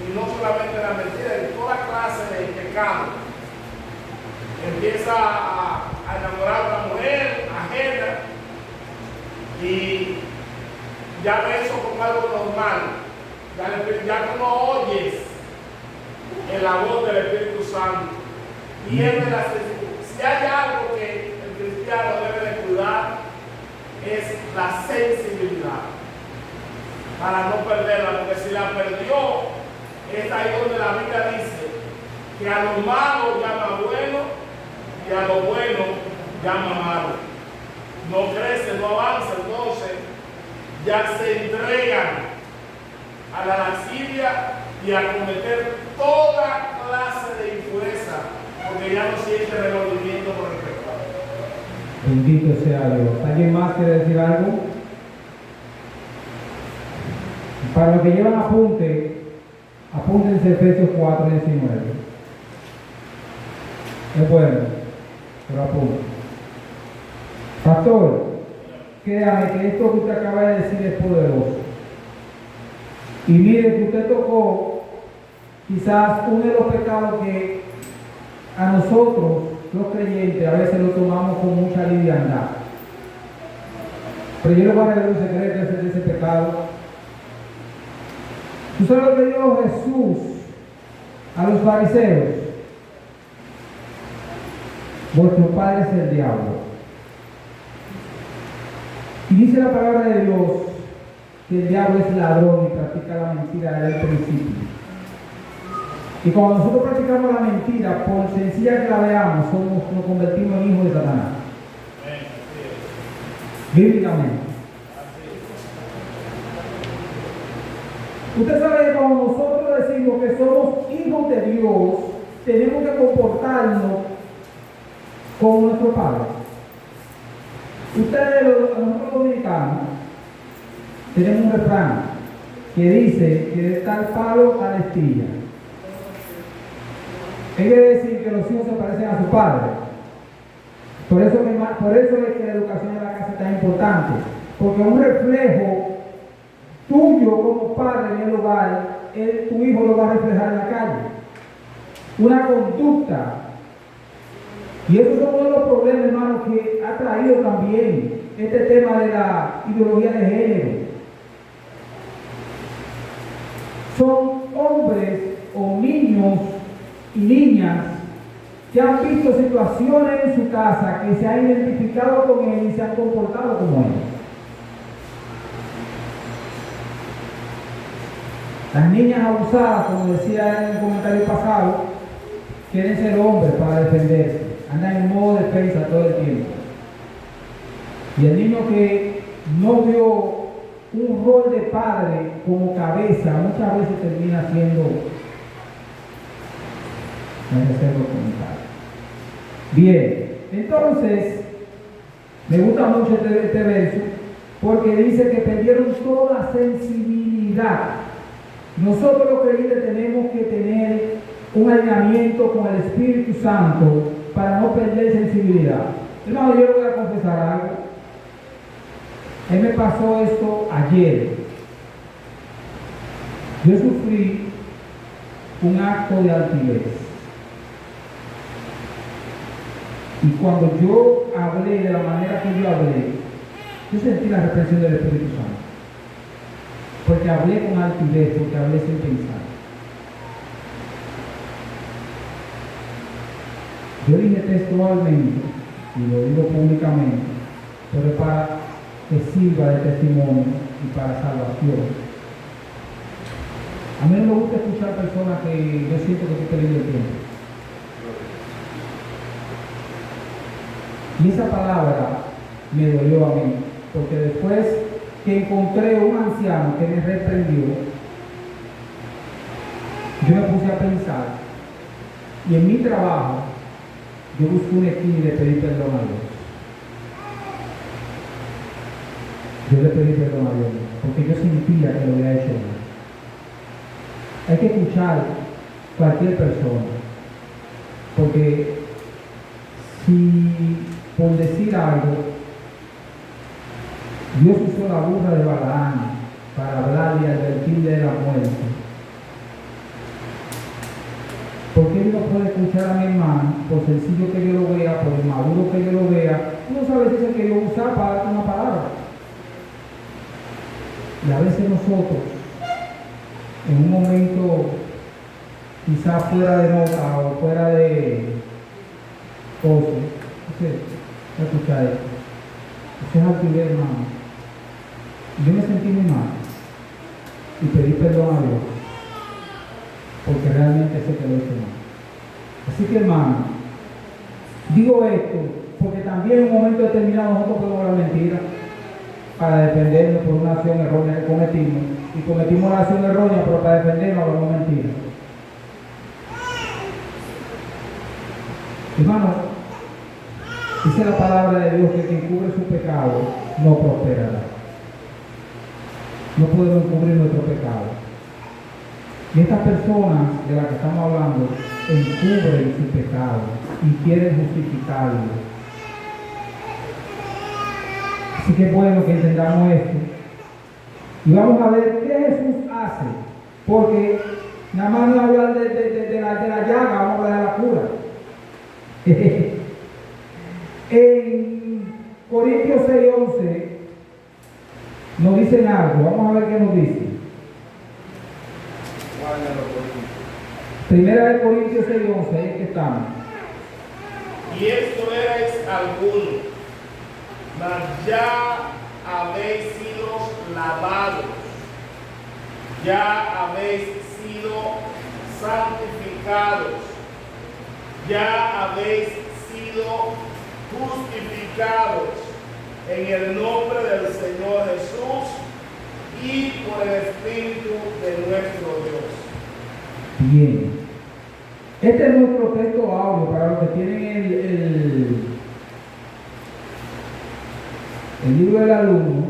Y no solamente la mentira, en toda clase de pecado. Empieza a enamorar a una mujer ajena y ya ve eso como algo normal. Ya tú no oyes en la voz del Espíritu Santo. Pierde la sensibilidad. Si hay algo que el cristiano debe de cuidar, es la sensibilidad. Para no perderla, porque si la perdió, es ahí donde la Biblia dice que a lo malo llama bueno y a lo bueno llama malo. No crece, no avanza, entonces ya se entregan a la lascivia y a cometer toda clase de impureza, porque ya no siente remordimiento por el pecado. Bendito sea Dios. ¿Alguien más quiere decir algo? Para los que llevan apúntense Efesios 4:19. Es bueno, pero apunten. Pastor, créame que esto que usted acaba de decir es poderoso. Y mire que usted tocó quizás uno de los pecados que a nosotros, los creyentes, a veces lo tomamos con mucha liviandad. Pero yo les voy a revelar un secreto de ese pecado. ¿Tú sabes lo que dijo Jesús a los fariseos? Vuestro padre es el diablo. Y dice la palabra de Dios que el diablo es ladrón y practica la mentira desde el principio. Y cuando nosotros practicamos la mentira, por sencilla que la veamos, nos convertimos en hijos de Satanás. Bíblicamente. Usted sabe que cuando nosotros decimos que somos hijos de Dios, tenemos que comportarnos como nuestro Padre. Ustedes, nosotros los dominicanos, tenemos un refrán que dice que de tal palo tal astilla. Quiere decir que los hijos se parecen a su padre. Por eso es que la educación en la casa es tan importante, porque un reflejo tuyo como padre en el hogar, tu hijo lo va a reflejar en la calle. Una conducta. Y esos son uno de los problemas, hermanos, que ha traído también este tema de la ideología de género. Son hombres o niños y niñas que han visto situaciones en su casa, que se han identificado con él y se han comportado como él. Las niñas abusadas, como decía en el comentario pasado, quieren ser hombres para defenderse, andan en modo defensa todo el tiempo. Y el niño que no vio un rol de padre como cabeza, muchas veces termina siendo bien. Entonces, me gusta mucho este verso porque dice que perdieron toda sensibilidad. Nosotros los creyentes tenemos que tener un alineamiento con el Espíritu Santo para no perder sensibilidad. Hermano, yo le voy a confesar algo. A mí me pasó esto ayer. Yo sufrí un acto de altivez. Y cuando yo hablé de la manera que yo hablé, yo sentí la reprensión del Espíritu Santo. porque hablé con altivez, porque hablé sin pensar. Yo dije textualmente, y lo digo públicamente, pero es para que sirva de testimonio y para salvación. A mí no me gusta escuchar personas que yo siento que estoy perdiendo el tiempo. Y esa palabra me dolió a mí, porque después que encontré un anciano que me reprendió, yo me puse a pensar, y en mi trabajo, yo busqué un equilibrio de pedir perdón a Dios. Yo le pedí perdón a Dios, porque yo sentía que lo había hecho mal. Hay que escuchar cualquier persona, porque si, por decir algo, Dios usó la burra de Balaam para hablarle y advertirle de la muerte, ¿por qué yo no puedo escuchar a mi hermano, por sencillo que yo lo vea, por maduro que yo lo vea? Uno sabe si es el que yo usar para darte una palabra. Y a veces nosotros, en un momento quizás fuera de nota o fuera de cosas, escuchar esto. Eso es altivez, hermano. Yo me sentí muy mal y pedí perdón a Dios, porque realmente sé que lo hice mal. Así que, hermano, digo esto porque también en un momento determinado nosotros podemos hablar mentira para defendernos por una acción errónea que cometimos, y cometimos una acción errónea, pero para defendernos hablamos mentira. Hermano, dice la palabra de Dios que quien cubre su pecado no prosperará. No podemos cubrir nuestro pecado. Y estas personas de las que estamos hablando encubren su pecado y quieren justificarlo. Así que es bueno que entendamos esto. Y vamos a ver qué Jesús hace. Porque nada más no hablar de la llaga, vamos a hablar de la cura. En Corintios 6:11 nos dicen algo. Vamos a ver qué nos dice. Primera de Corintios 6:11, ahí es que estamos. Y esto erais algunos, mas ya habéis sido lavados, ya habéis sido santificados, ya habéis sido justificados en el nombre del Señor Jesús y por el Espíritu de nuestro Dios. Bien. Este es nuestro texto audio para los que tienen el libro del alumno.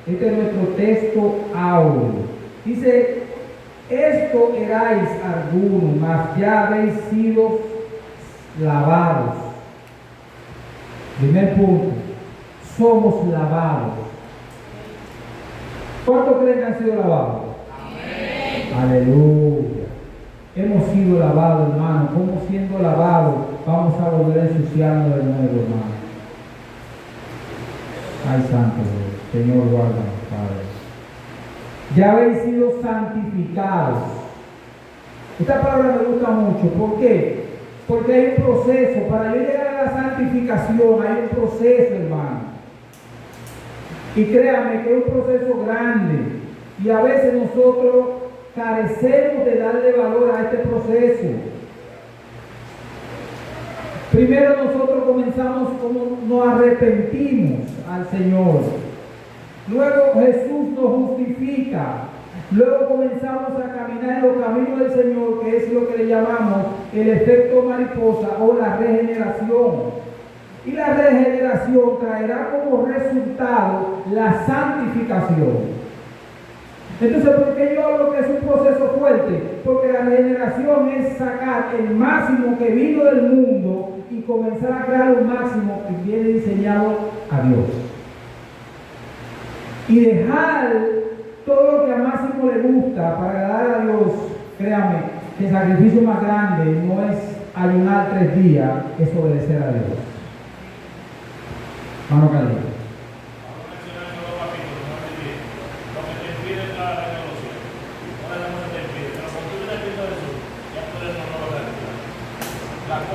Este es nuestro texto audio. Dice, esto erais algunos, mas ya habéis sido lavados. Primer punto, somos lavados. ¿Cuántos creen que han sido lavados? Amén. Aleluya. Hemos sido lavados, hermano. ¿Cómo siendo lavados vamos a volver a ensuciarnos de nuevo, hermano? Ay, santo Dios. Señor, guárdanos, Padre. Ya habéis sido santificados. Esta palabra me gusta mucho. ¿Por qué? Porque hay un proceso. Para yo llegar a la santificación hay un proceso, hermano. Y créame que es un proceso grande. Y a veces nosotros carecemos de darle valor a este proceso. Primero nosotros comenzamos como nos arrepentimos al Señor. Luego Jesús nos justifica. Luego comenzamos a caminar en los caminos del Señor, que es lo que le llamamos el efecto mariposa o la regeneración. Y la regeneración traerá como resultado la santificación. Entonces, ¿por qué yo hablo que es un proceso fuerte? Porque la regeneración es sacar el máximo que vino del mundo y comenzar a crear un máximo que viene diseñado a Dios. Y dejar todo lo que a máximo le gusta para agradar a Dios. Créame, que el sacrificio más grande no es ayunar 3 días, es obedecer a Dios. Mano caliente. Vamos a mencionar solo capítulos, no olvidé. Lo que te impide la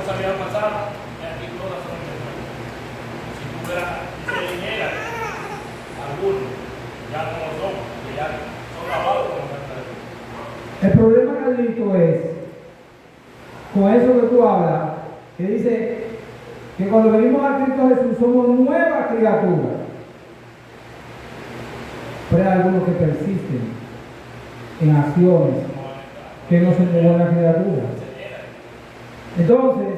cosas habían pasado, y aquí todas son nuevas. Si tú verás, dice niega, algunos ya no lo son, que ya son lavados como Santa de Dios. El problema, Carlito, es con eso que tú hablas, que dice que cuando venimos a Cristo Jesús somos nuevas criaturas. Pero hay algunos que persisten en acciones que no son de buena criatura. Entonces,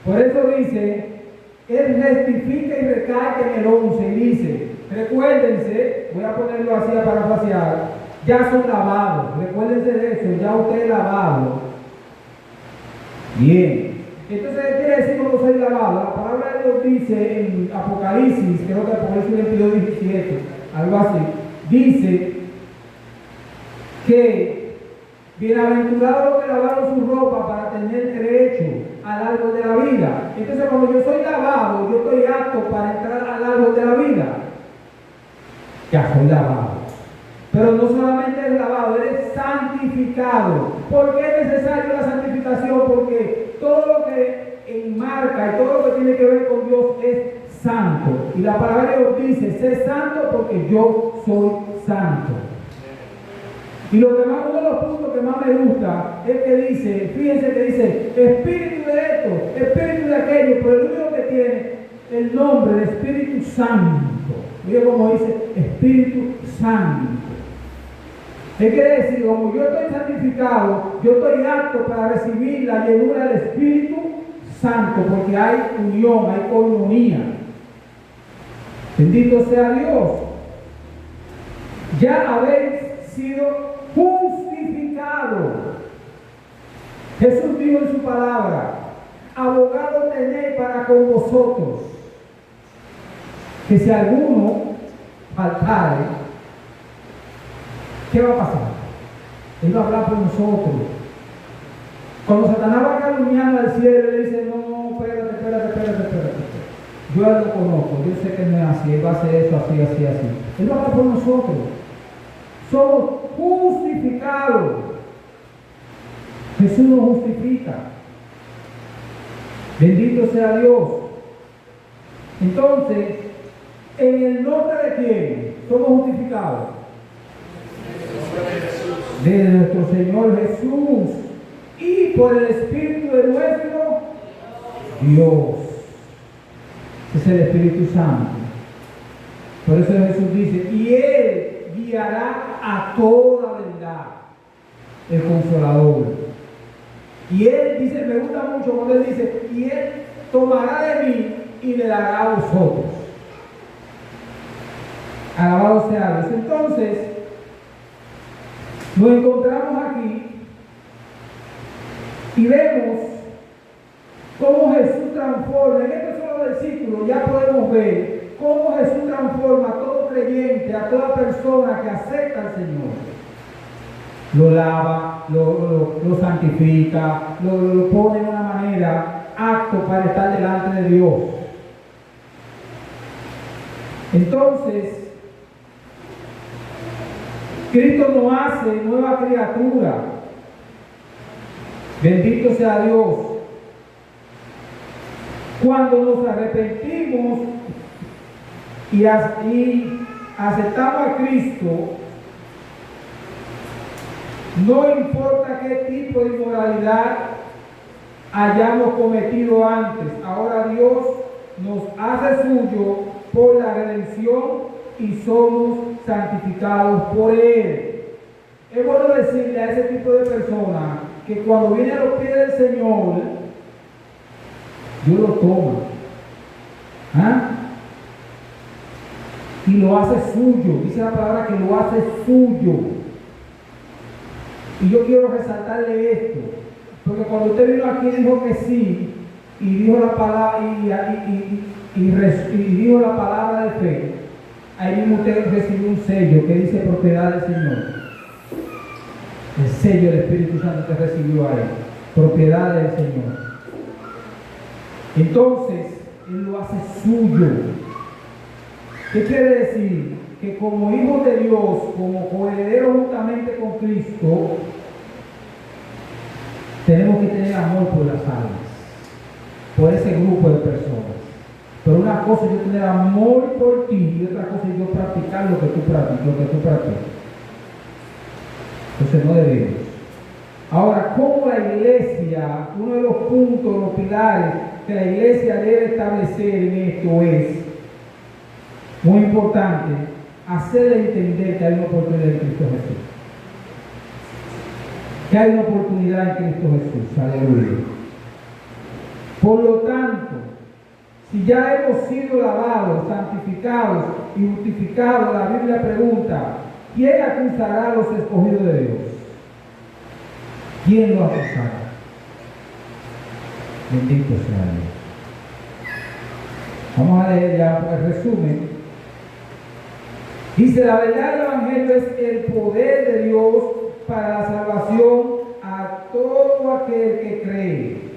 por eso dice, Él rectifica y recalca en el 11 y dice, recuérdense, voy a ponerlo así a parafrasear, ya son lavados, recuérdense de eso, ya usted es lavado. Bien. Entonces, ¿qué quiere decir cuando soy lavado? La palabra de Dios dice en Apocalipsis, creo que Apocalipsis 22, 17, algo así, dice que bienaventurados los que lavaron su ropa para tener derecho al árbol de la vida. Entonces, cuando yo soy lavado, yo estoy apto para entrar al árbol de la vida. Ya soy lavado. Pero no solamente eres lavado, eres santificado. ¿Por qué es necesaria la santificación? Porque todo lo que enmarca y todo lo que tiene que ver con Dios es santo. Y la palabra de Dios dice, sé santo porque yo soy santo. Y lo que más, uno de los puntos que más me gusta es que dice, fíjense que dice, espíritu de esto, espíritu de aquello, pero el único que tiene el nombre de Espíritu Santo. Mira como dice, Espíritu Santo. ¿Qué quiere decir? Como yo estoy santificado, yo estoy apto para recibir la llenura del Espíritu Santo, porque hay unión, hay comunión. Bendito sea Dios. Ya habéis sido justificado. Jesús dijo en su palabra, abogado tenéis para con vosotros, que si alguno faltare, ¿qué va a pasar? Él va a hablar por nosotros. Cuando Satanás va calumniando al cielo, le dice, no, espérate. Yo a él lo conozco, yo sé que no es así, él va a hacer eso así. Él va a hablar por nosotros. Somos justificados. Jesús nos justifica. Bendito sea Dios. Entonces, ¿en el nombre de quién somos justificados? De nuestro Señor Jesús y por el Espíritu de nuestro Dios. Ese es el Espíritu Santo. Por eso Jesús dice, y Él guiará a toda verdad, el Consolador. Y Él dice, me gusta mucho cuando Él dice, y Él tomará de mí y le dará a vosotros. Alabado sea Dios. Entonces, nos encontramos aquí y vemos cómo Jesús transforma, en este solo versículo ya podemos ver cómo Jesús transforma a todo creyente, a toda persona que acepta al Señor. Lo lava, lo santifica, lo pone de una manera apto para estar delante de Dios. Entonces, Cristo nos hace nueva criatura. Bendito sea Dios. Cuando nos arrepentimos y aceptamos a Cristo, no importa qué tipo de inmoralidad hayamos cometido antes, ahora Dios nos hace suyo por la redención y somos santificados por Él. Es bueno decirle a ese tipo de personas que cuando viene a los pies del Señor, Dios lo toma. ¿Ah? Y lo hace suyo. Dice la palabra que lo hace suyo. Y yo quiero resaltarle esto, porque cuando usted vino aquí dijo que sí, y dijo la palabra, y dijo la palabra de fe, ahí mismo usted recibió un sello que dice propiedad del Señor. El sello del Espíritu Santo que recibió ahí, propiedad del Señor. Entonces, Él lo hace suyo. ¿Qué quiere decir? Que como hijos de Dios, como coherederos juntamente con Cristo, tenemos que tener amor por las almas. por ese grupo de personas. Pero una cosa es yo tener amor por ti y otra cosa es yo practicar lo que tú practicas. Entonces no debemos. Ahora, ¿cómo la iglesia, uno de los puntos, los pilares que la iglesia debe establecer en esto es, muy importante, hacerle entender que hay una oportunidad en Cristo Jesús? Que hay una oportunidad en Cristo Jesús. Aleluya. Por lo tanto, si ya hemos sido lavados, santificados y justificados, la Biblia pregunta, ¿quién acusará a los escogidos de Dios? ¿Quién lo acusará? Bendito sea Dios. Vamos a leer ya el resumen. Dice, la verdad del Evangelio es el poder de Dios para la salvación a todo aquel que cree.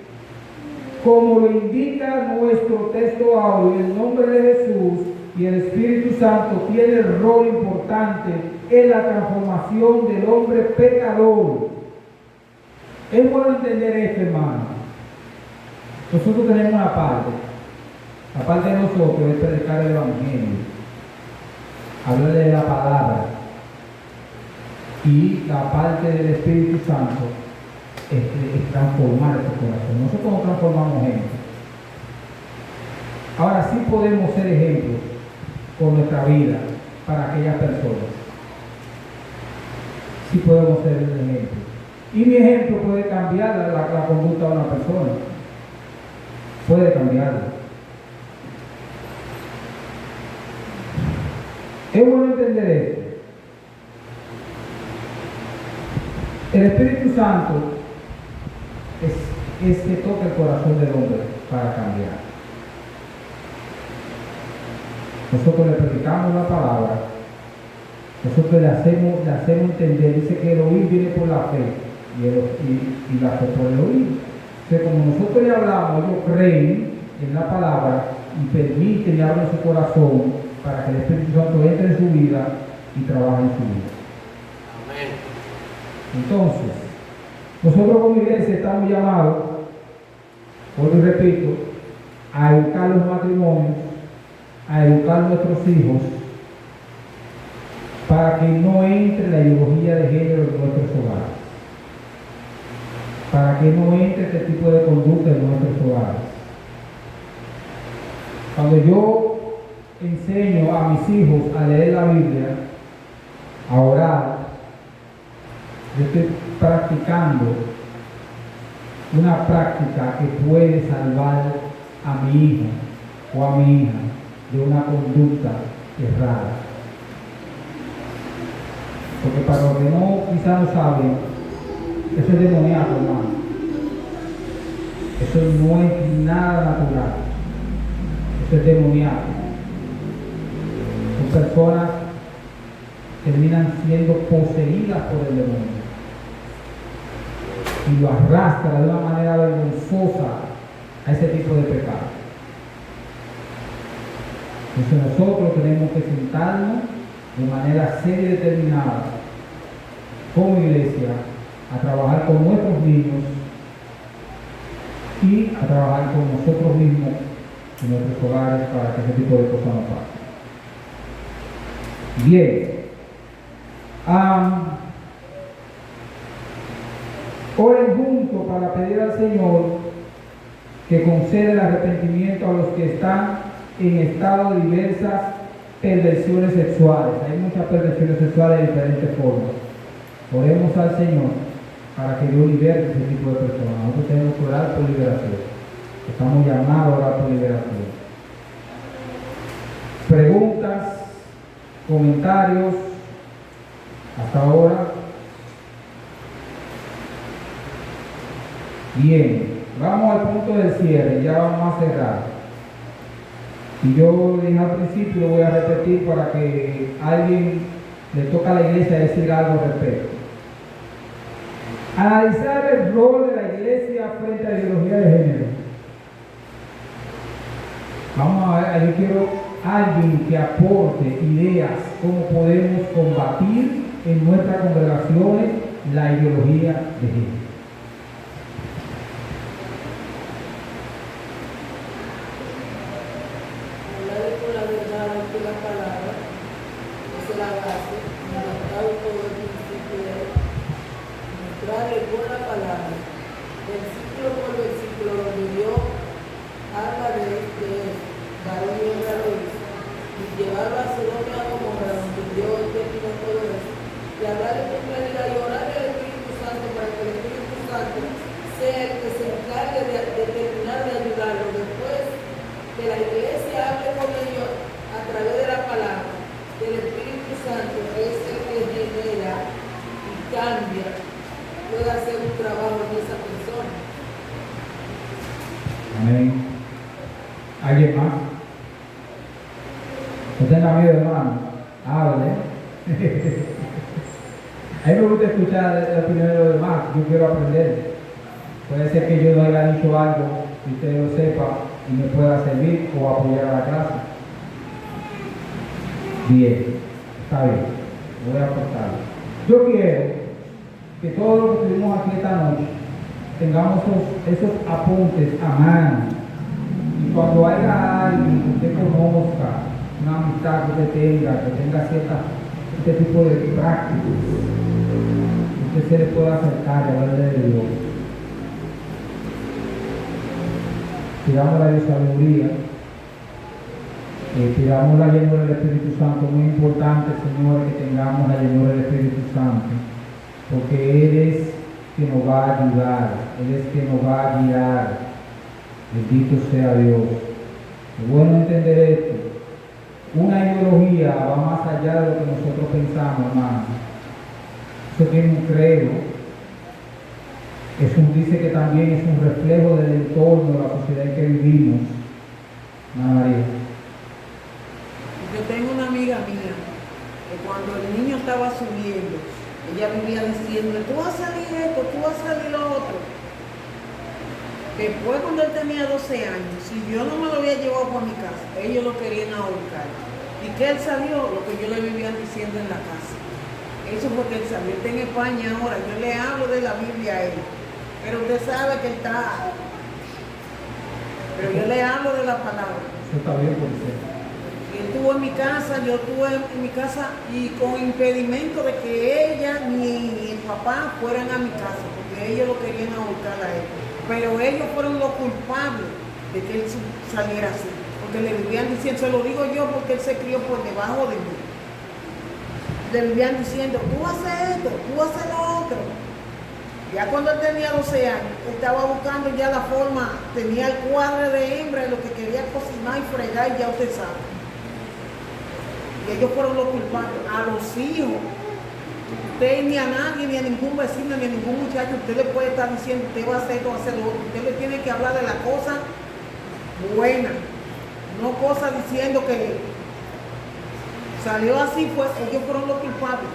Como lo indica nuestro texto audio, el nombre de Jesús y el Espíritu Santo tiene el rol importante en la transformación del hombre pecador. Es bueno entender esto, hermano. Nosotros tenemos una parte. La parte de nosotros es predicar el Evangelio, hablar de la palabra, y la parte del Espíritu Santo es transformar este corazón. Nosotros no transformamos gente. Ahora sí podemos ser ejemplos con nuestra vida para aquellas personas. Sí podemos ser un ejemplo. Y mi ejemplo puede cambiar la conducta de una persona. Puede cambiarla. Es bueno entender esto. El Espíritu Santo es que toca el corazón del hombre para cambiar. Nosotros le predicamos la palabra, nosotros le hacemos entender, dice que el oír viene por la fe y la fe por el oír. Entonces, como nosotros le hablamos, ellos creen en la palabra y permiten y abren su corazón para que el Espíritu Santo entre en su vida y trabaje en su vida. Amén. Entonces, nosotros como iglesia estamos llamados, vuelvo y repito, a educar los matrimonios, a educar nuestros hijos, para que no entre la ideología de género en nuestros hogares, para que no entre este tipo de conducta en nuestros hogares. Cuando yo enseño a mis hijos a leer la Biblia, a orar, yo estoy practicando una práctica que puede salvar a mi hijo o a mi hija de una conducta errada. Porque para los que no, quizás no saben, eso es demoníaco, hermano. Eso no es nada natural. Eso es demoníaco. Son personas que terminan siendo poseídas por el demonio y lo arrastra de una manera vergonzosa a ese tipo de pecado. Entonces nosotros tenemos que sentarnos de manera seria y determinada como iglesia a trabajar con nuestros niños y a trabajar con nosotros mismos en nuestros hogares para que ese tipo de cosas no pasen. Bien. Oren juntos para pedir al Señor que conceda el arrepentimiento a los que están en estado de diversas perversiones sexuales. Hay muchas perversiones sexuales de diferentes formas. Oremos al Señor para que Dios liberte ese tipo de personas. Nosotros tenemos que orar por liberación. Estamos llamados a orar por liberación. Preguntas, comentarios, hasta ahora. Bien, vamos al punto del cierre, ya vamos a cerrar. Y yo dije al principio, lo voy a repetir para que alguien le toque a la iglesia decir algo al respecto. Analizar el rol de la iglesia frente a la ideología de género. Vamos a ver, yo quiero alguien que aporte ideas cómo podemos combatir en nuestras congregaciones la ideología de género. la base, fundamental todo el principio de mostrarle con la palabra, versículo por versículo, donde Dios habla de varón y hembra lo hizo, y llevarlo a Sodoma y a Gomorra, donde Dios terminó todo eso, y hablarle con claridad y orarle al Espíritu Santo para que el Espíritu Santo sea el que se encargue de terminar de ayudarlo. Después que la iglesia hable con ellos a través de la palabra, el Espíritu Santo es el que genera y cambia, puede hacer un trabajo en esa persona. Amén. ¿Alguien más? No tenga miedo, hermano. Hable. A mí me gusta escuchar la opinión de los demás. Yo quiero aprender. Puede ser que yo no haya dicho algo y usted lo sepa y me pueda servir o apoyar a la clase. Bien, está bien. Voy a aportar. Yo quiero que todos los que estuvimos aquí esta noche tengamos esos apuntes a mano. Y cuando haya alguien que usted conozca, una amistad que usted tenga este tipo de prácticas, usted se le pueda acercar y hablarle de Dios. Pidamos la Dios sabiduría, pidamos la llenura del Espíritu Santo. Muy importante, Señor, que tengamos la llenura del Espíritu Santo, porque Él es que nos va a ayudar, Él es que nos va a guiar. Bendito sea Dios. Es bueno entender esto. Una ideología va más allá de lo que nosotros pensamos, hermano. Eso tiene un credo. Dice que también es un reflejo del entorno, de la sociedad en que vivimos. Ana María. Yo tengo una amiga mía que cuando el niño estaba subiendo, ella vivía diciendo, tú vas a salir esto, tú vas a salir lo otro. Después, cuando él tenía 12 años, si yo no me lo había llevado para mi casa, ellos lo querían ahorcar. Y que él salió, lo que yo le vivía diciendo en la casa. Eso fue que él salió. Él está en España ahora, yo le hablo de la Biblia a él. Pero usted sabe que él está. Pero yo le hablo de la palabra. Eso está bien, por ser. Y él estuvo en mi casa, yo estuve en mi casa y con impedimento de que ella ni el papá fueran a mi casa, porque ellos lo querían ahorcar a él. Pero ellos fueron los culpables de que él saliera así, porque le vivían diciendo, se lo digo yo porque él se crió por debajo de mí. Le vivían diciendo, tú haces esto, tú haces lo otro. Ya cuando él tenía 12 años, él estaba buscando ya la forma, tenía el cuadro de hembra, lo que quería cocinar y fregar, y ya usted sabe. Y ellos fueron los culpables. A los hijos, usted ni a nadie, ni a ningún vecino, ni a ningún muchacho, usted le puede estar diciendo, usted va a hacer esto, va a hacer lo otro. Usted le tiene que hablar de la cosa buena, no cosas diciendo que salió así, pues ellos fueron los culpables.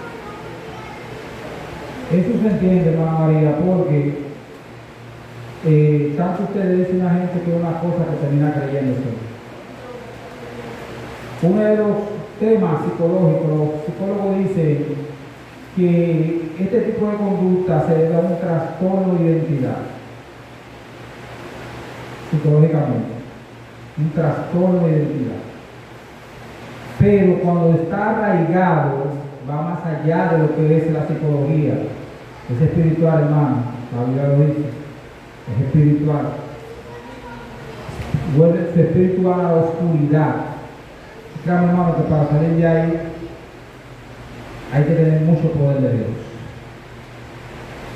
Eso se entiende, hermana María, porque tanto ustedes dicen a la gente que es una cosa que termina creyéndose. Uno de los temas psicológicos, los psicólogos dicen que este tipo de conducta se debe a un trastorno de identidad, psicológicamente, un trastorno de identidad. Pero cuando está arraigado, va más allá de lo que es la psicología. Es espiritual, hermano. La Biblia lo dice. Es espiritual. Vuelve su espiritual a la oscuridad. Créame, hermano, que para salir de ahí hay que tener mucho poder de Dios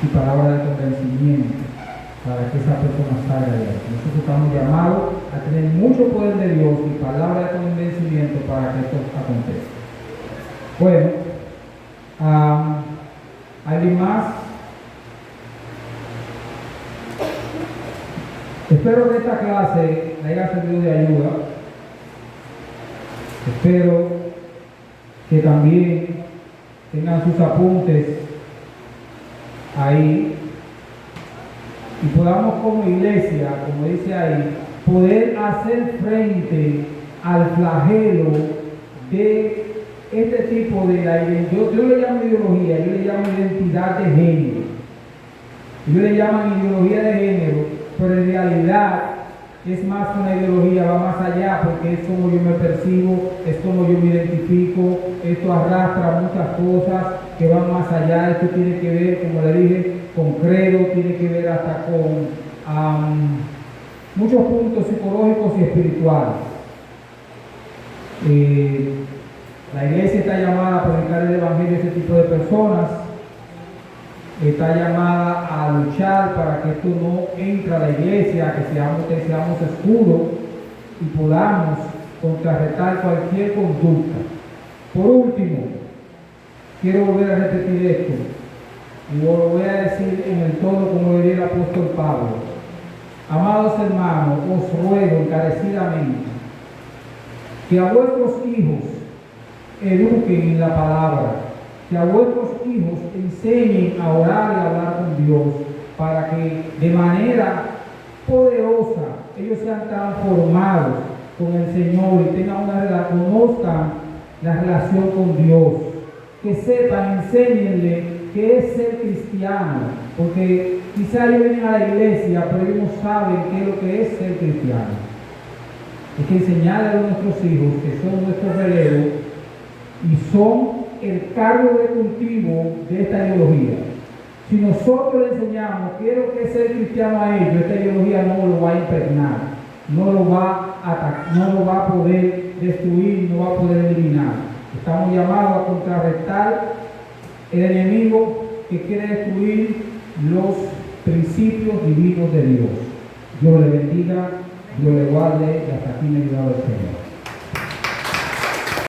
y palabra de convencimiento para que esa persona salga de ahí. Nosotros estamos llamados a tener mucho poder de Dios y palabra de convencimiento para que esto acontezca. Bueno, ¿alguien más? Espero que esta clase le haya servido de ayuda. Espero que también tengan sus apuntes ahí y podamos como iglesia, como dice ahí, poder hacer frente al flagelo de este tipo de la identidad. Yo le llamo ideología, yo le llamo identidad de género. Yo le llamo ideología de género, pero en realidad es más que una ideología, va más allá, porque es como yo me percibo, es como yo me identifico, esto arrastra muchas cosas que van más allá, esto tiene que ver, como le dije, con credo, tiene que ver hasta con muchos puntos psicológicos y espirituales. La iglesia está llamada a predicar el evangelio a ese tipo de personas, está llamada a luchar para que esto no entre a la iglesia, que seamos escudos y podamos contrarrestar cualquier conducta. Por último, quiero volver a repetir esto, y lo voy a decir en el tono como diría el apóstol Pablo. Amados hermanos, os ruego encarecidamente que a vuestros hijos eduquen en la palabra, que a vuestros hijos enseñen a orar y a hablar con Dios, para que de manera poderosa ellos sean transformados con el Señor y tengan conozcan la relación con Dios, que sepan, enséñenle qué es ser cristiano, porque quizá ellos vienen a la iglesia, pero ellos no saben qué es lo que es ser cristiano. Hay que enseñarle a nuestros hijos, que son nuestros relevos y son el cargo de cultivo de esta ideología. Si nosotros le enseñamos qué es lo que es ser cristiano a ellos, esta ideología no lo va a impregnar, no lo va a atacar, no lo va a poder destruir, no va a poder eliminar. Estamos llamados a contrarrestar el enemigo que quiere destruir los principios divinos de Dios. Dios le bendiga, Dios le guarde y hasta aquí me ha ayudado el Señor.